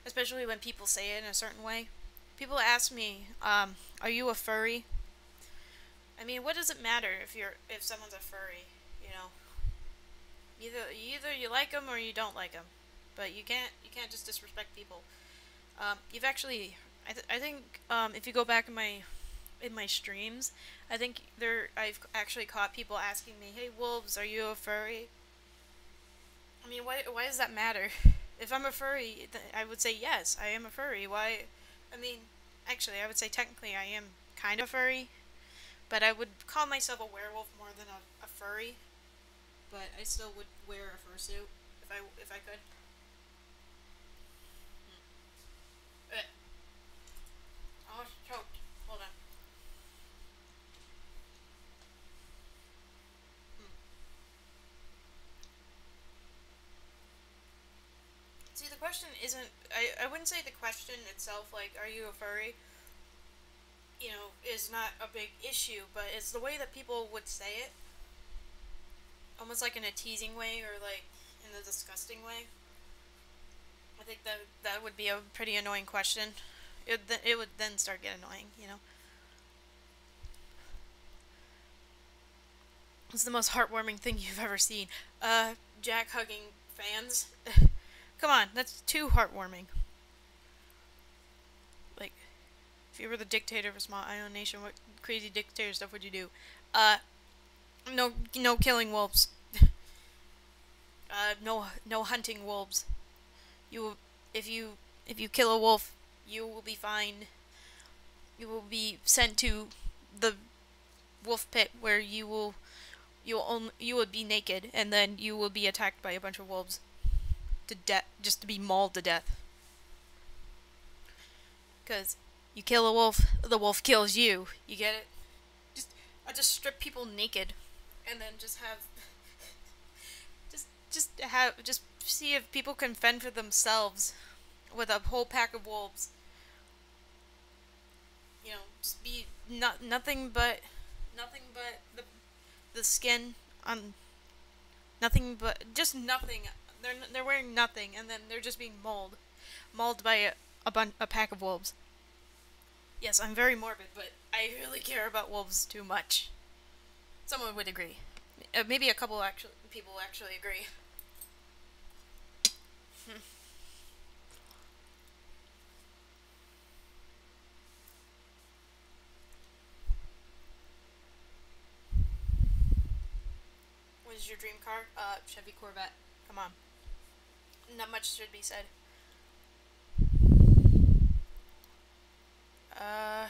A: especially when people say it in a certain way. People ask me, "Are you a furry?" I mean, what does it matter if someone's a furry? You know, either you like them or you don't like them, but you can't just disrespect people. You've actually, I think, if you go back in my streams, I think I've actually caught people asking me, "Hey, wolves, are you a furry?" I mean, why does that matter? If I'm a furry, I would say yes, I am a furry. Why? I mean, actually, I would say technically I am kind of a furry, but I would call myself a werewolf more than a furry. But I still would wear a fursuit if I could. Hmm. I was choked. Hold on. Hmm. See, the question isn't. I wouldn't say the question itself, like, are you a furry? Is not a big issue, but it's the way that people would say it, almost like in a teasing way or like in a disgusting way. I think that would be a pretty annoying question it would then start getting annoying, you know. It's the most heartwarming thing you've ever seen. Jack hugging fans. Come on, that's too heartwarming. Like, if you were the dictator of a small island nation, what crazy dictator stuff would you do? Uh, no killing wolves. No hunting wolves. You, if you, if you kill a wolf, you will be fined. You will be sent to the wolf pit where you would be naked, and then you will be attacked by a bunch of wolves to death, just to be mauled to death. Because you kill a wolf, the wolf kills you. You get it? I just strip people naked, and then just have, just see if people can fend for themselves with a whole pack of wolves. You know, just be nothing but the skin on nothing but just nothing. They're wearing nothing, and then they're just being mauled by a pack of wolves. Yes, I'm very morbid, but I really care about wolves too much. Someone would agree. Maybe a couple people actually agree. What is your dream car? Chevy Corvette. Come on. Not much should be said. Uh.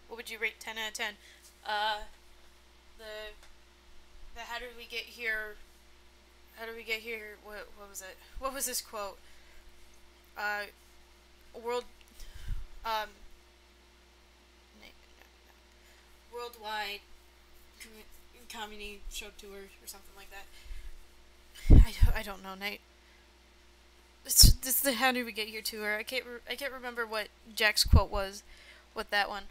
A: What would you rate 10 out of 10? The how did we get here? How did we get here? What was it? What was this quote? World, um, worldwide comedy show tour or something like that. I don't know, Nate. It's the how did we get here tour. I can't remember what Jack's quote was with that one.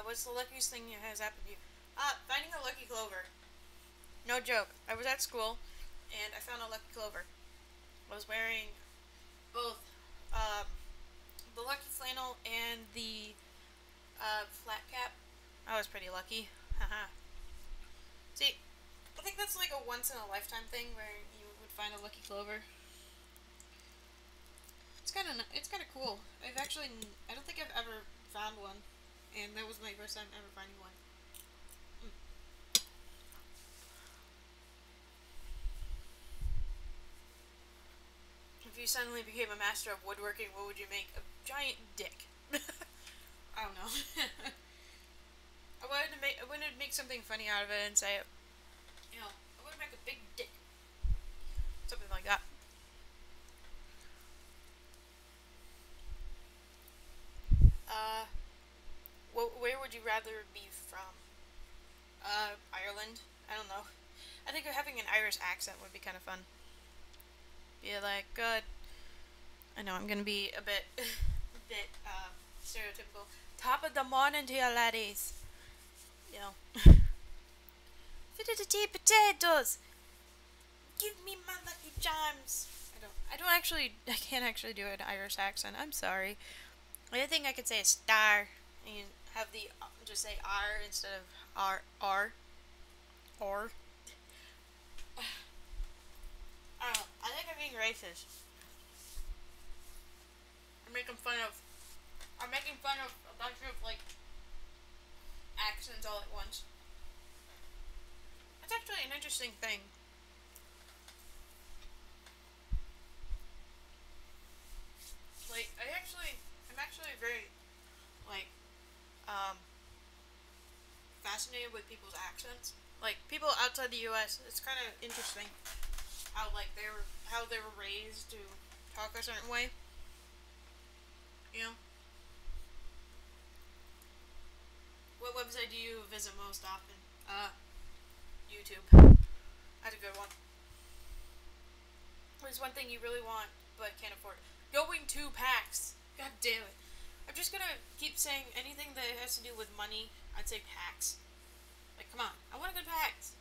A: What's the luckiest thing that has happened to you? Finding a lucky clover. No joke. I was at school, and I found a lucky clover. I was wearing both the lucky flannel and the flat cap. I was pretty lucky. Haha. See, I think that's like a once in a lifetime thing where you would find a lucky clover. It's kind of cool. I don't think I've ever found one, and that was my first time ever finding one. If you suddenly became a master of woodworking, what would you make? A giant dick. I don't know. I wanted to make something funny out of it and say, you know, I want to make a big dick. Something like that. Where would you rather be from? Ireland? I don't know. I think having an Irish accent would be kind of fun. Be like, good. I know I'm gonna be a bit, stereotypical. Top of the morning to you, laddies. You know. Fiddle-de-dee potatoes. Give me my lucky charms. I can't actually do an Irish accent. I'm sorry. The other thing I could say is star. And you have just say R instead of R. Or. I don't know. I think I'm being racist. I'm making fun of a bunch of, like, accents all at once. That's actually an interesting thing. Like, I'm actually very, like, fascinated with people's accents. Like, people outside the U.S., it's kind of interesting how, like, how they were raised to talk a certain way. You know? What website do you visit most often? YouTube. That's a good one. There's one thing you really want but can't afford. Going to PAX. God damn it. I'm just gonna keep saying anything that has to do with money. I'd say PAX. Like, come on. I want to go to PAX.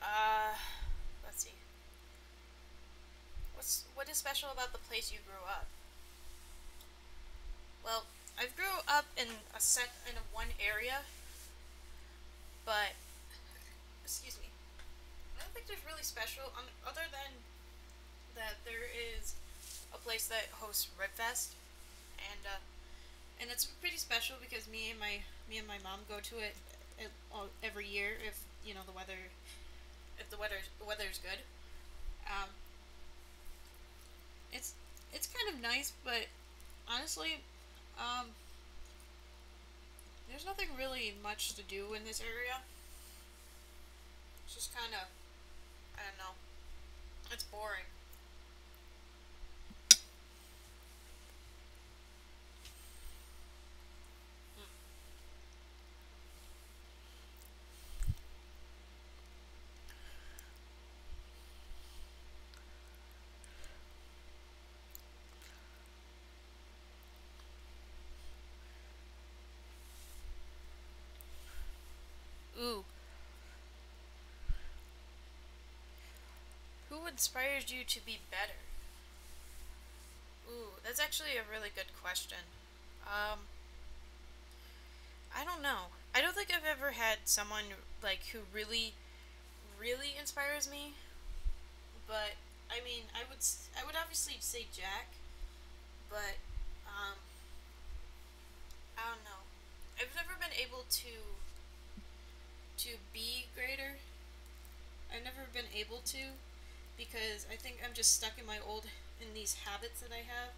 A: Uh, let's see. What is special about the place you grew up? Well, I grew up in a one area, but excuse me. I don't think there's really special other than that there is a place that hosts Ribfest, and it's pretty special because me and my mom go to it every year if the weather's good. Um, it's it's kind of nice, but honestly, um, there's nothing really much to do in this area. It's just kind of, I don't know. It's boring. Ooh, who inspires you to be better? Ooh, that's actually a really good question. Um, I don't know. I don't think I've ever had someone like who really inspires me. But I mean, I would obviously say Jack, but um, I don't know. I've never been able to be greater. I've never been able to because I think I'm just stuck in these habits that I have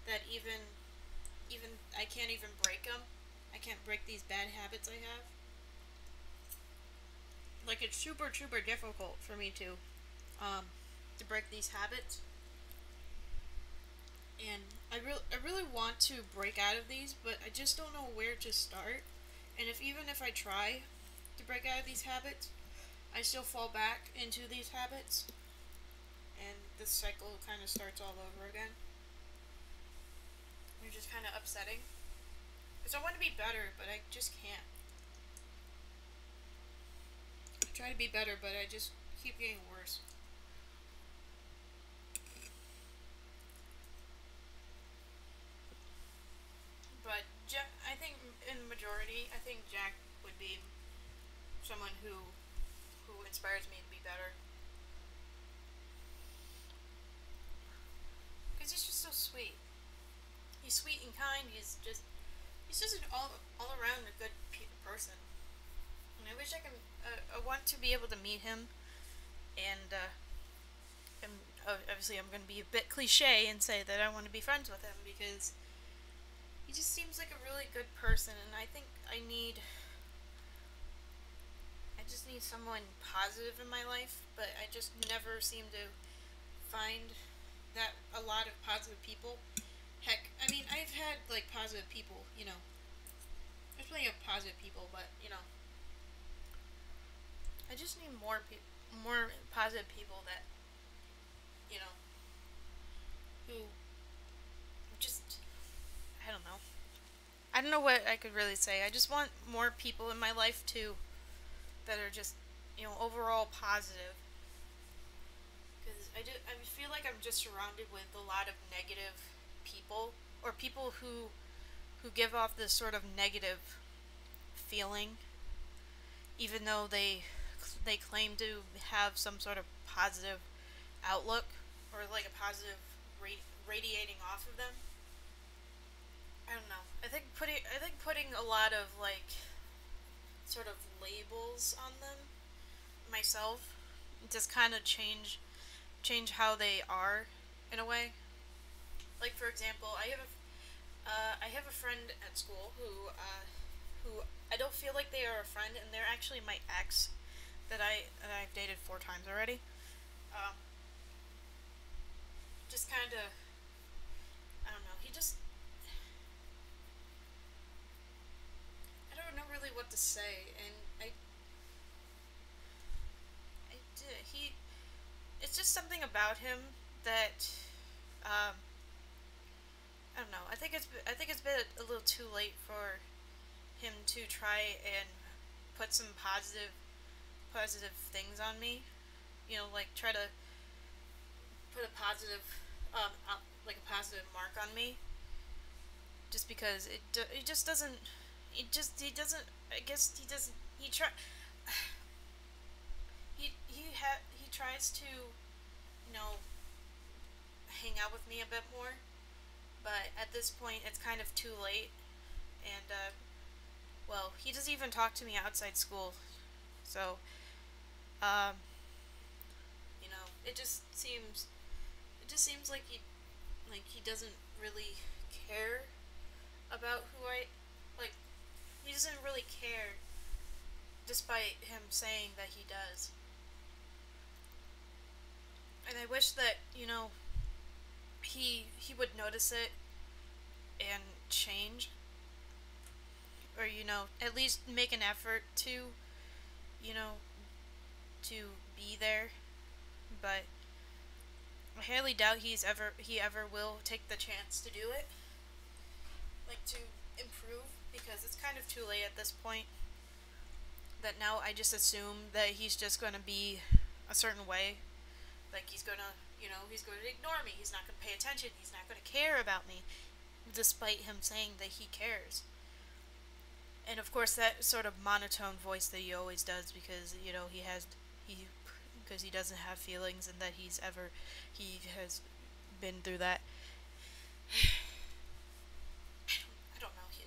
A: that even I can't even break them. I can't break these bad habits I have. Like it's super difficult for me um to break these habits, and I really want to break out of these, but I just don't know where to start. And even if I try to break out of these habits, I still fall back into these habits, and the cycle kind of starts all over again. It's just kind of upsetting because I want to be better, but I just can't. I try to be better, but I just keep getting worse. But I think in majority, I think Jack would be someone who inspires me to be better because he's just so sweet. He's sweet and kind. He's just an all around a good person. And I wish I want to be able to meet him. And obviously, I'm going to be a bit cliche and say that I want to be friends with him because he just seems like a really good person. And I just need someone positive in my life. But I just never seem to find that a lot of positive people. Heck, I mean, I've had like positive people. There's plenty of positive people, but I just need more positive people that you know who just I don't know. I don't know what I could really say. I just want more people in my life too that are just overall positive because I feel like I'm just surrounded with a lot of negative people or people who give off this sort of negative feeling even though they claim to have some sort of positive outlook or like a positive radiating off of them. I don't know. I think putting a lot of like sort of labels on them myself just kind of change how they are in a way. Like for example, I have a friend at school who I don't feel like they are a friend, and they're actually my ex that I've dated 4 times already. Um, just kind of I don't know. say, and I did. It's just something about him that, um, I don't know. I think it's been a little too late for him to try and put some positive things on me. You know, like try to put a positive, like a positive mark on me. Just because it just doesn't. He doesn't. I guess he doesn't. He tries to hang out with me a bit more. But at this point, it's kind of too late, and well, he doesn't even talk to me outside school. So, um, it just seems like he doesn't really care about who I like. He doesn't really care, despite him saying that he does. And I wish that he would notice it and change, or at least make an effort to you know to be there. But I highly doubt he ever will take the chance to do it, like to improve, because it's kind of too late at this point. That now I just assume that he's just gonna be a certain way, like he's going to ignore me. He's not going to pay attention. He's not going to care about me, despite him saying that he cares. And of course, that sort of monotone voice that he always does, because he because he doesn't have feelings, and that he has been through that. I don't know. He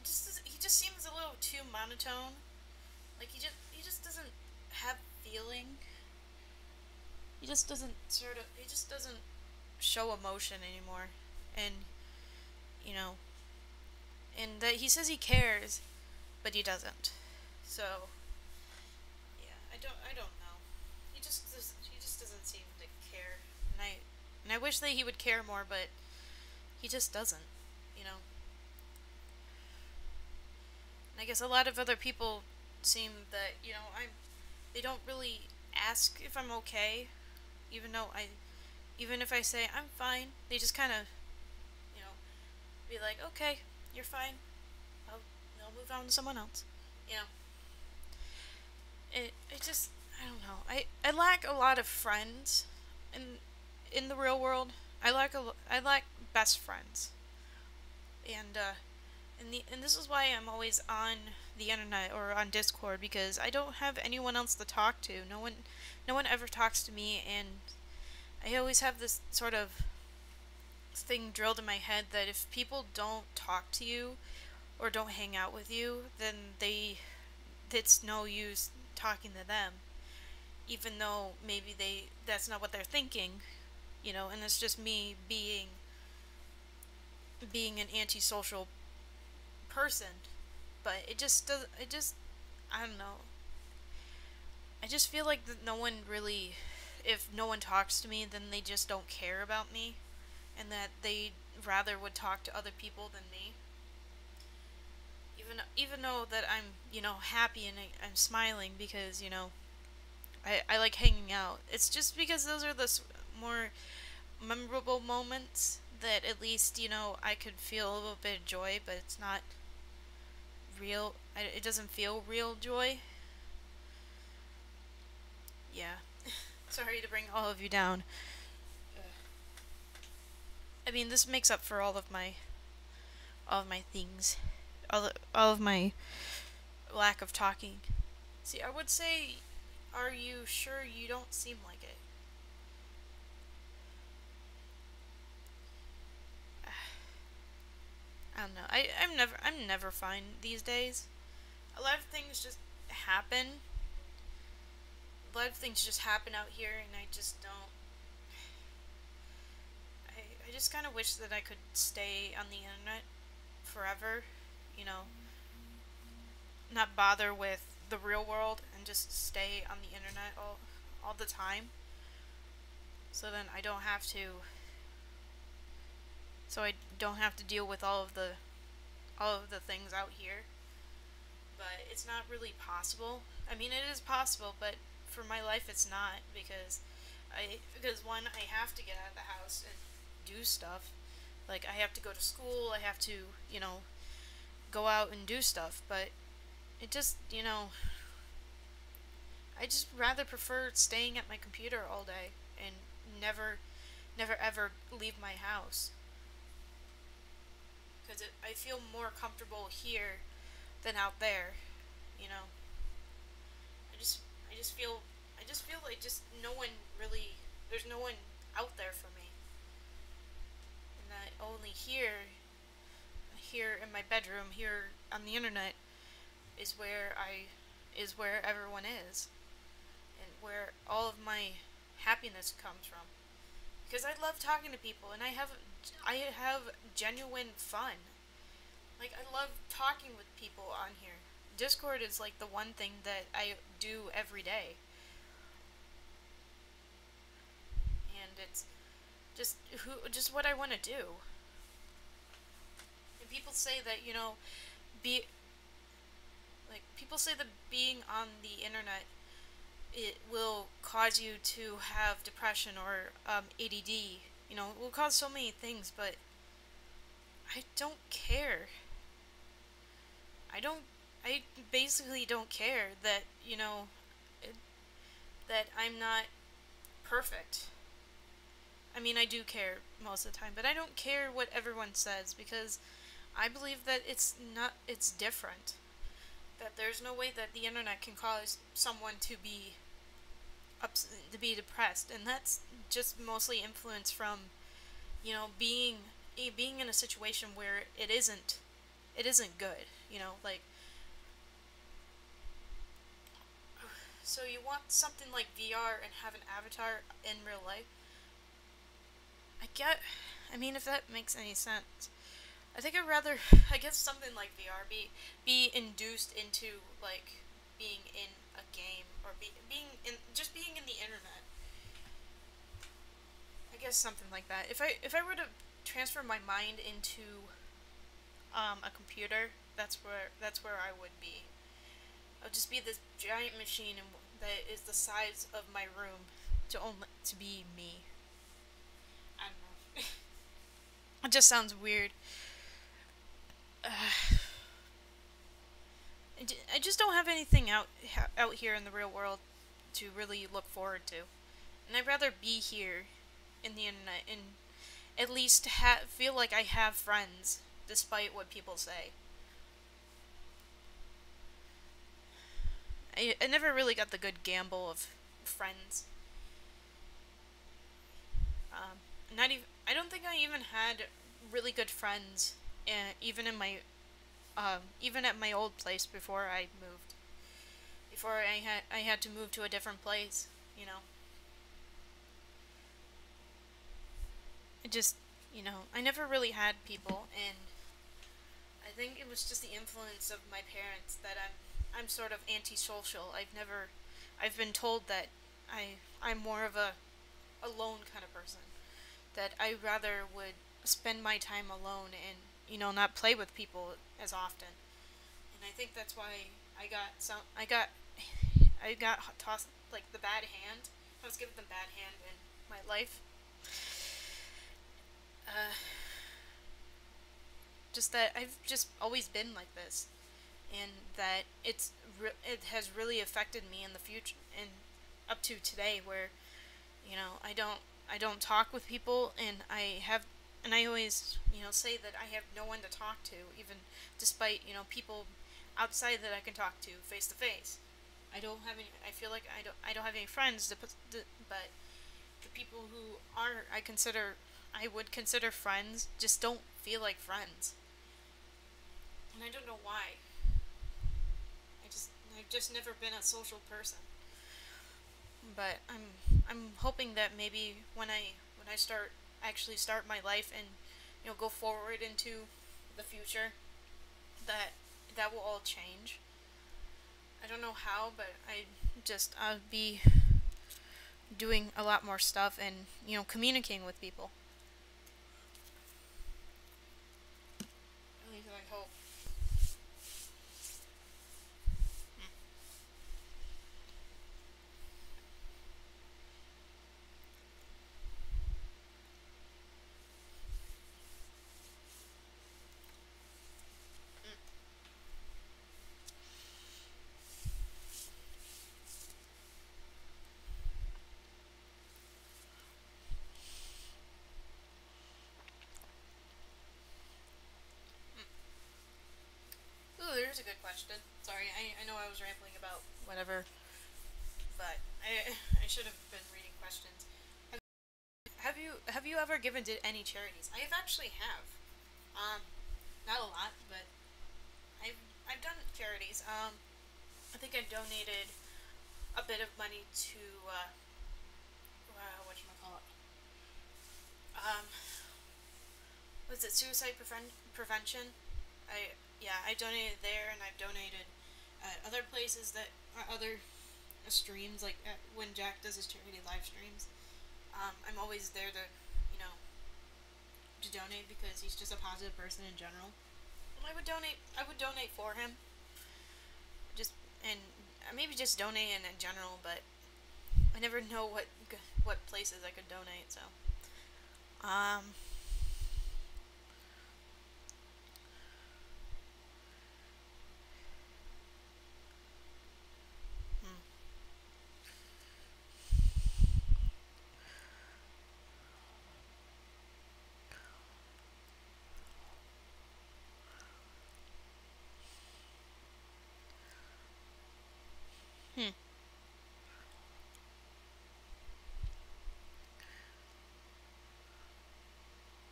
A: just seems a little too monotone. Like he just doesn't have feeling. He just doesn't show emotion anymore. And you know and that he says he cares, but he doesn't. So yeah, I don't know. He just doesn't seem to care. And I wish that he would care more, but he just doesn't. You know. And I guess a lot of other people seem that they don't really ask if I'm okay, even though even if I say I'm fine, they just kind of you know be like, okay, you're fine. I'll move on to someone else. You know, it just I don't know. I lack a lot of friends in the real world. I lack best friends, and and this is why I'm always on the internet or on Discord, because I don't have anyone else to talk to. No one ever talks to me, and I always have this sort of thing drilled in my head that if people don't talk to you or don't hang out with you, then it's no use talking to them, even though maybe that's not what they're thinking, and it's just me being an antisocial person. But it just I don't know. I just feel like that no one really if no one talks to me, then they just don't care about me, and that they rather would talk to other people than me. Even though that I'm happy, and I'm smiling because I like hanging out. It's just because those are the more memorable moments that at least I could feel a little bit of joy, but it's not real. It doesn't feel real joy. Yeah. Sorry to bring all of you down. I mean, this makes up for all of my things, all of my lack of talking. See, I would say, are you sure you don't seem like it? I don't know. I'm never fine these days. A lot of things just happen. A lot of things just happen out here, and I just don't. I just kind of wish that I could stay on the internet forever. You know, not bother with the real world and just stay on the internet all the time. So then I don't have to. So I don't have to deal with all of the things out here. but it's not really possible. I mean, it is possible, but for my life, it's not because one, I have to get out of the house and do stuff. Like, I have to go to school, I have to, go out and do stuff, but it just, I just rather prefer staying at my computer all day and never, never ever leave my house. Because I feel more comfortable here than out there, you know. I just, I just feel, I just feel like just no one really, there's no one out there for me. And that only here in my bedroom, here on the internet, is where is where everyone is, and where all of my happiness comes from. Because I love talking to people, and I have genuine fun. Like, I love talking with people on here. Discord is like the one thing that I do every day, and it's just what I want to do. And people say that be people say that being on the internet, it will cause you to have depression or ADD. It will cause so many things, but I don't care. I don't. I basically don't care that it, that I'm not perfect. I mean, I do care most of the time, but I don't care what everyone says because I believe that it's not. It's different. That there's no way that the internet can cause someone to be depressed, and that's just mostly influenced from being in a situation where it isn't good. Like, so you want something like VR and have an avatar in real life. I mean, if that makes any sense. I think I'd rather, I guess, something like VR be induced into, like, being in a game, or being in the internet. I guess something like that. If I were to transfer my mind into a computer, that's where I would be. I would just be this giant machine that is the size of my room to be me. I don't know. It just sounds weird. I just don't have anything out here in the real world to really look forward to, and I'd rather be here in the internet and at least feel like I have friends, despite what people say. I never really got the good gamble of friends. Not even. I don't think I even had really good friends, even in my even at my old place before I moved. Before I had to move to a different place. It just I never really had people, and I think it was just the influence of my parents that I'm sort of antisocial. I've been told that I'm more of a lone kind of person. That I rather would spend my time alone and not play with people as often. And I think that's why I got tossed like the bad hand. I was given the bad hand in my life. Uh, just that I've just always been like this, and that it has really affected me in the future and up to today, where I don't talk with people, and I always say that I have no one to talk to, even despite people outside that I can talk to face to face. I don't have any. I feel like I don't have any friends but the people who I would consider friends just don't feel like friends, and I don't know why. I've just never been a social person. But I'm hoping that maybe when I start my life and go forward into the future, that that will all change. I don't know how, but I'll be doing a lot more stuff and communicating with people. At least I hope. Here's a good question. Sorry, I know I was rambling about whatever, but I should have been reading questions. Have you ever given to any charities? I have actually have. Not a lot, but I've done charities. I think I donated a bit of money to what you call it? Um, was it suicide prevention? I donated there, and I've donated at other places that are other streams, like when Jack does his charity live streams. I'm always there to, you know, to donate because he's just a positive person in general. And I would donate. I would donate for him. Just and maybe just donate in general, but I never know what places I could donate. So, um, hmm, hmm.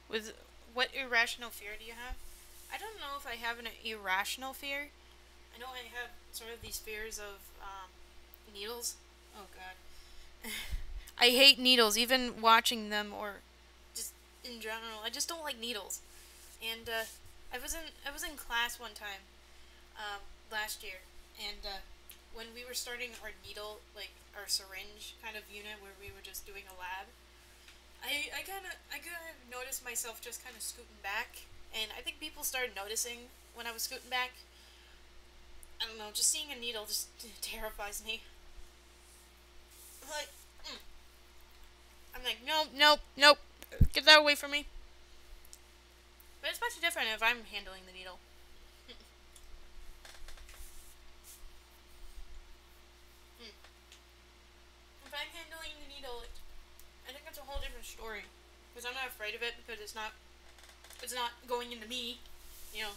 A: With what irrational fear do you have? I don't know if I have an irrational fear. I know I have sort of these fears of needles. Oh God, I hate needles. Even watching them or just in general, I just don't like needles. And I was in class one time last year, and when we were starting our needle, like our syringe kind of unit where we were just doing a lab, I kind of noticed myself just kind of scooting back, and I think people started noticing when I was scooting back. I don't know, just seeing a needle just terrifies me. Like, mm. I'm like, nope, nope, nope, get that away from me. But it's much different if I'm handling the needle. Mm. If I'm handling the needle, I think that's a whole different story. Because I'm not afraid of it because it's not going into me, you know,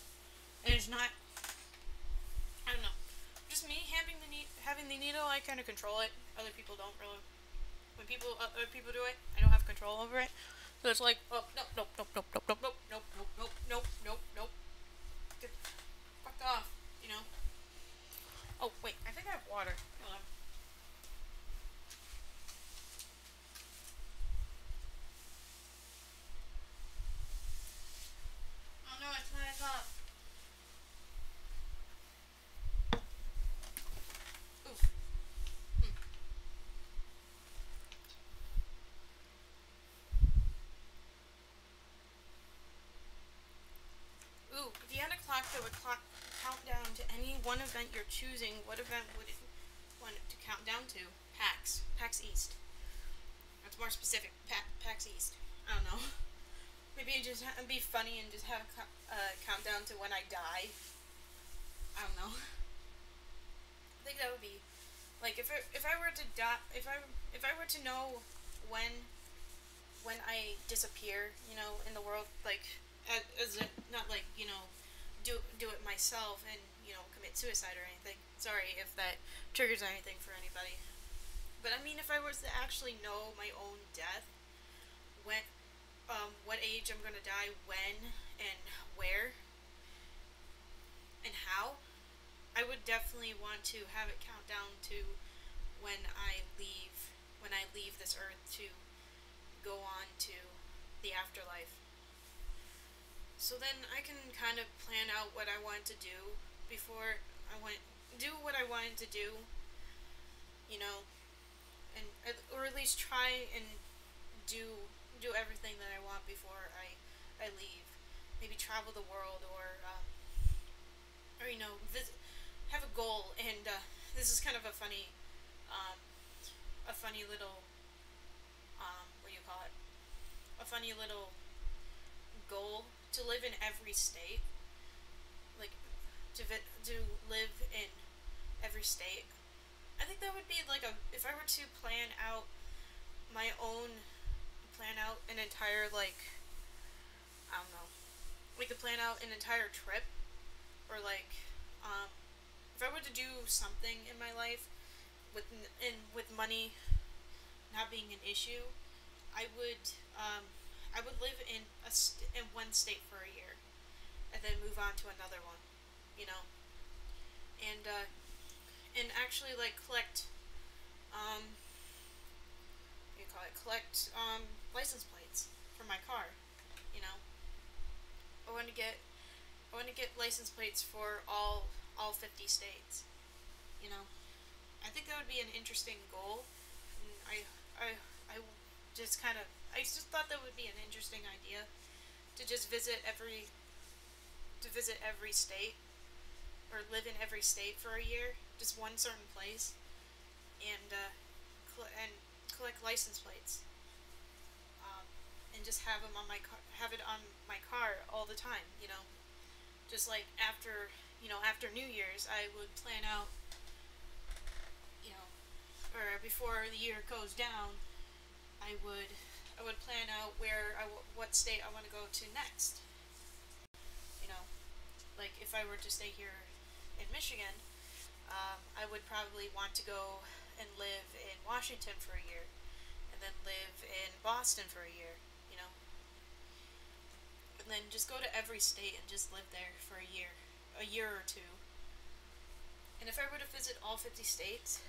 A: and it's not. I don't know. Just me having the needle, I kind of control it. Other people don't really. When other people do it, I don't have control over it. So it's like, oh no, nope, nope, nope, nope, nope, nope, nope, nope, nope, nope, nope, nope. Get fuck off, you know. Oh wait, I think I have water. Hold on. Oh no, it's not. It's not. Oof. Hmm. Ooh, if you had a clock that would count down to any one event you're choosing, what event would it want it to count down to? PAX East. That's more specific. PAX East. I don't know. Maybe it just be funny and just have a countdown to when I die. I don't know. I think that would be like if I were to die if I were to know when when I disappear, in the world, like as a, not like do it myself and commit suicide or anything. Sorry if that triggers anything for anybody. But I mean, if I was to actually know my own death, when what age I'm gonna die, when and where and how, I would definitely want to have it count down to when I leave this earth to go on to the afterlife. So then I can kind of plan out what I want to do before I went do what I wanted to do, you know, and or at least try and do everything that I want before I leave. Maybe travel the world or visit, have a goal. And this is kind of um, a funny little what do you call it? A funny little goal to live in every state, like to live in every state. I think that would be like a if I were to my own plan out an entire I don't know, we could plan out an entire trip or like Um, if I were to do something in my life with money not being an issue, I would I would live in one state for a year and then move on to another one, you know, and actually like collect what do you call it? Collect license plates for my car, you know. I want to get I want to get license plates for all 50 states, you know. I think that would be an interesting goal. And I just kind of I just thought that would be an interesting idea to just visit every state or live in every state for a year, just one certain place, and and collect license plates, and just have them on my car, have it on my car all the time. You know, just like after New Year's, I would plan out, you know, or before the year goes down, I would plan out what state I want to go to next. You know, like if I were to stay here in Michigan, I would probably want to go and live in Washington for a year, and then live in Boston for a year. You know, and then just go to every state and just live there for a year or two. And if I were to visit all 50 states,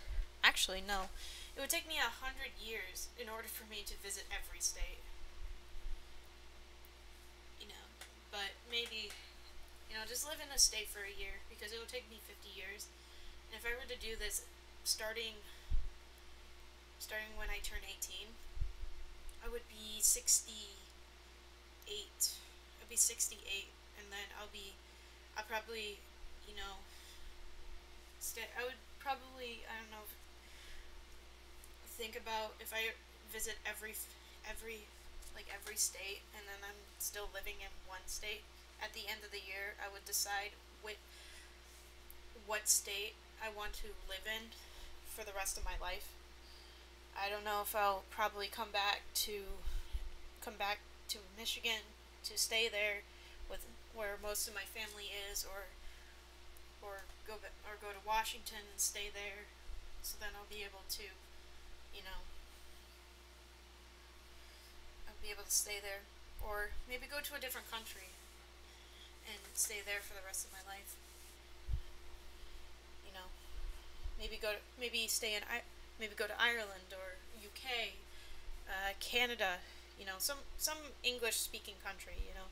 A: actually no, it would take me 100 years in order for me to visit every state. You know, but maybe just live in a state for a year because it would take me 50 years. And if I were to do this starting when I turn 18, I would be 68. I'd be 68, and then I'll probably, you know, I would probably, I don't know, think about if I visit every state, and then I'm still living in one state. At the end of the year, I would decide what state I want to live in for the rest of my life. I don't know if I'll probably come back to Michigan to stay there with where most of my family is, or go to Washington and stay there. So then I'll be able to, you know, I'll be able to stay there, or maybe go to a different country and stay there for the rest of my life. You know, maybe go to Ireland or UK, Canada. You know, some English speaking country. You know,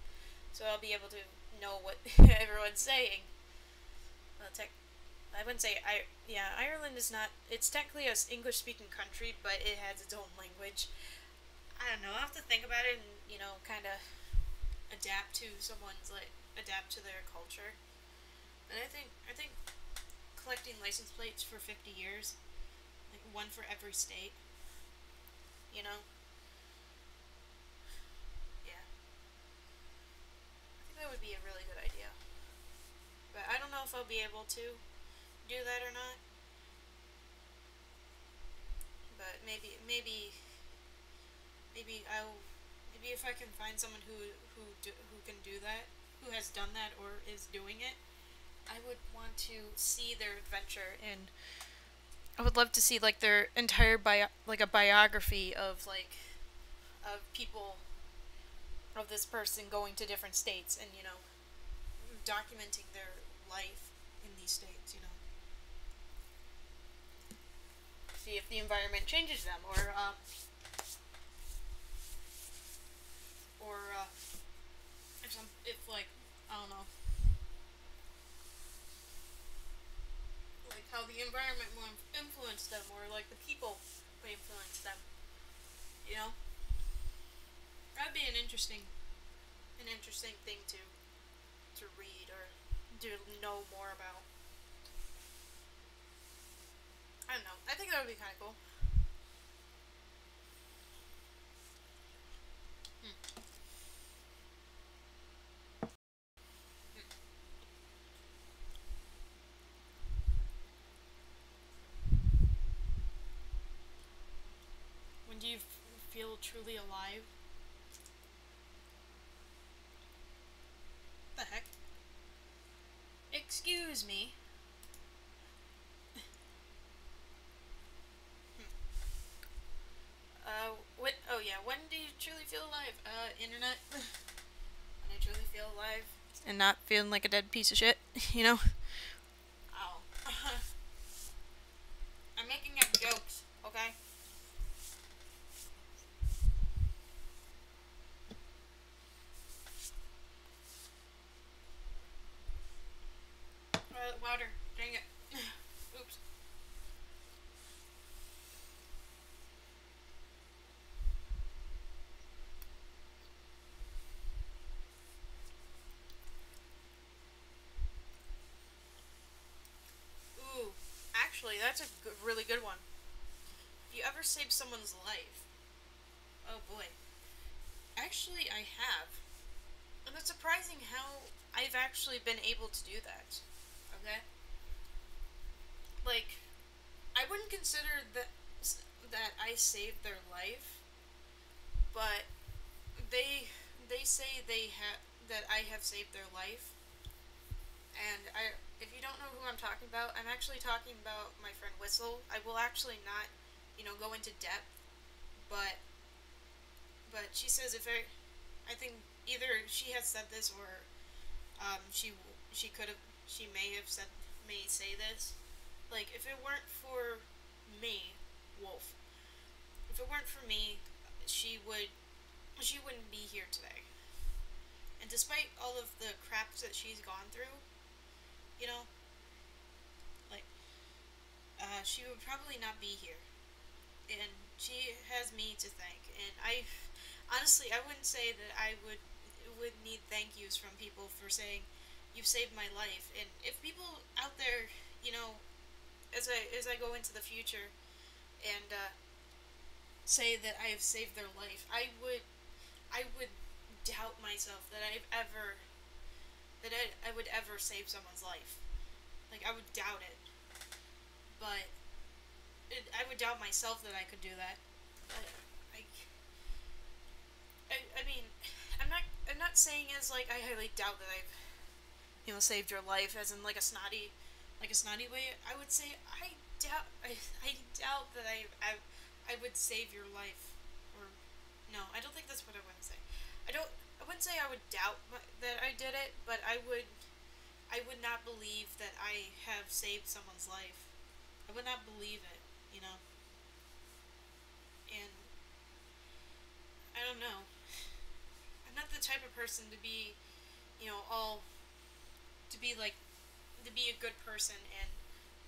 A: so I'll be able to know what everyone's saying. Well, I wouldn't say Ireland is not. It's technically a English speaking country, but it has its own language. I don't know. I have to think about it and kind of adapt to their culture. But I think collecting license plates for 50 years, like one for every state. You know, yeah, I think that would be a really good idea. But I don't know if I'll be able to do that or not. But maybe if I can find someone who can do that, who has done that or is doing it, I would want to see their adventure, and I would love to see like their entire like a biography of people of this person going to different states and documenting their life in these states. See if the environment changes them, or if like I don't know, like how the environment will influence them, or like the people will influence them. You know, that'd be an interesting thing to read or to know more about. I don't know. I think that would be kind of cool. Hmm. When do you feel truly alive? The heck? Excuse me. What? Oh yeah. When do you truly feel alive? Internet. When I truly feel alive and not feeling like a dead piece of shit. You know. Ow. I'm making up jokes. Okay. Louder. Dang it. Oops. Ooh. Actually, that's a really good one. Have you ever saved someone's life? Oh boy. Actually, I have. And it's surprising how I've actually been able to do that. Okay? Like, I wouldn't consider that I saved their life, but they say that I have saved their life. And if you don't know who I'm talking about, I'm actually talking about my friend Whistle. I will actually not, go into depth, but she says I think either she has said this or she could have she may say this. Like, if it weren't for me, Wolf, if it weren't for me, she wouldn't be here today. And despite all of the crap that she's gone through, you know, like, she would probably not be here. And she has me to thank. And honestly, I wouldn't say that I would need thank yous from people for saying, "You've saved my life." And if people out there, as I go into the future and say that I have saved their life, I would doubt myself that I would ever save someone's life. Like, I would doubt it. But I would doubt myself that I could do that. But I mean, I'm not saying as like I highly doubt that I've saved your life as in like a snotty way. I would say I doubt that I would save your life. Or no, I don't think that's what I want to say. I wouldn't say I would doubt that I did it, but I would not believe that I have saved someone's life. I would not believe it. And I don't know. I'm not the type of person to be, all to be like to be a good person and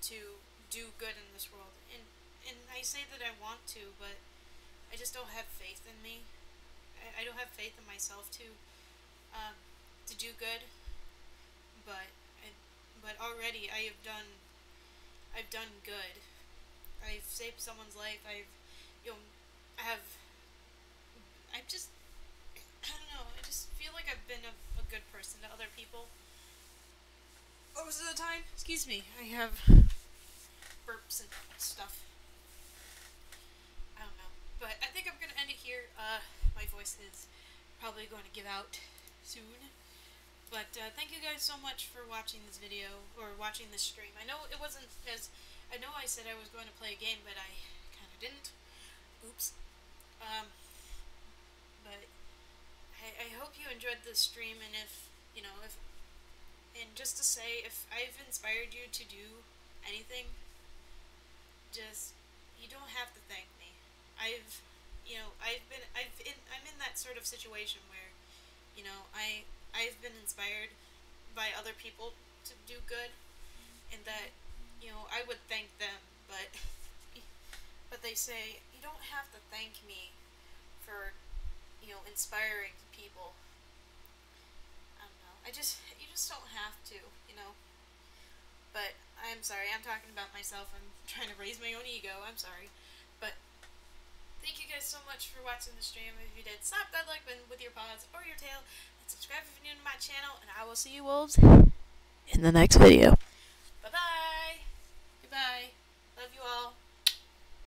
A: to do good in this world. And I say that I want to, but I just don't have faith in me. I don't have faith in myself to do good. But already I've done good. I've saved someone's life. You know, I have. I just, I don't know. I just feel like I've been a good person to other people. Most of the time, excuse me, I have burps and stuff. I don't know, but I think I'm gonna end it here. My voice is probably going to give out soon. But thank you guys so much for watching this video, or watching this stream. I know it wasn't as... I know I said I was going to play a game, but I kind of didn't. Oops. But I hope you enjoyed this stream, and and just to say, if I've inspired you to do anything, you don't have to thank me. I'm in that sort of situation where, I've been inspired by other people to do good, and that, I would thank them, but they say, you don't have to thank me for, inspiring people. I don't know. You just don't have to. But I'm sorry, I'm talking about myself. I'm trying to raise my own ego. I'm sorry. But thank you guys so much for watching the stream. If you did, slap that like button with your paws or your tail, and subscribe if you're new to my channel, and I will see you wolves in the next video.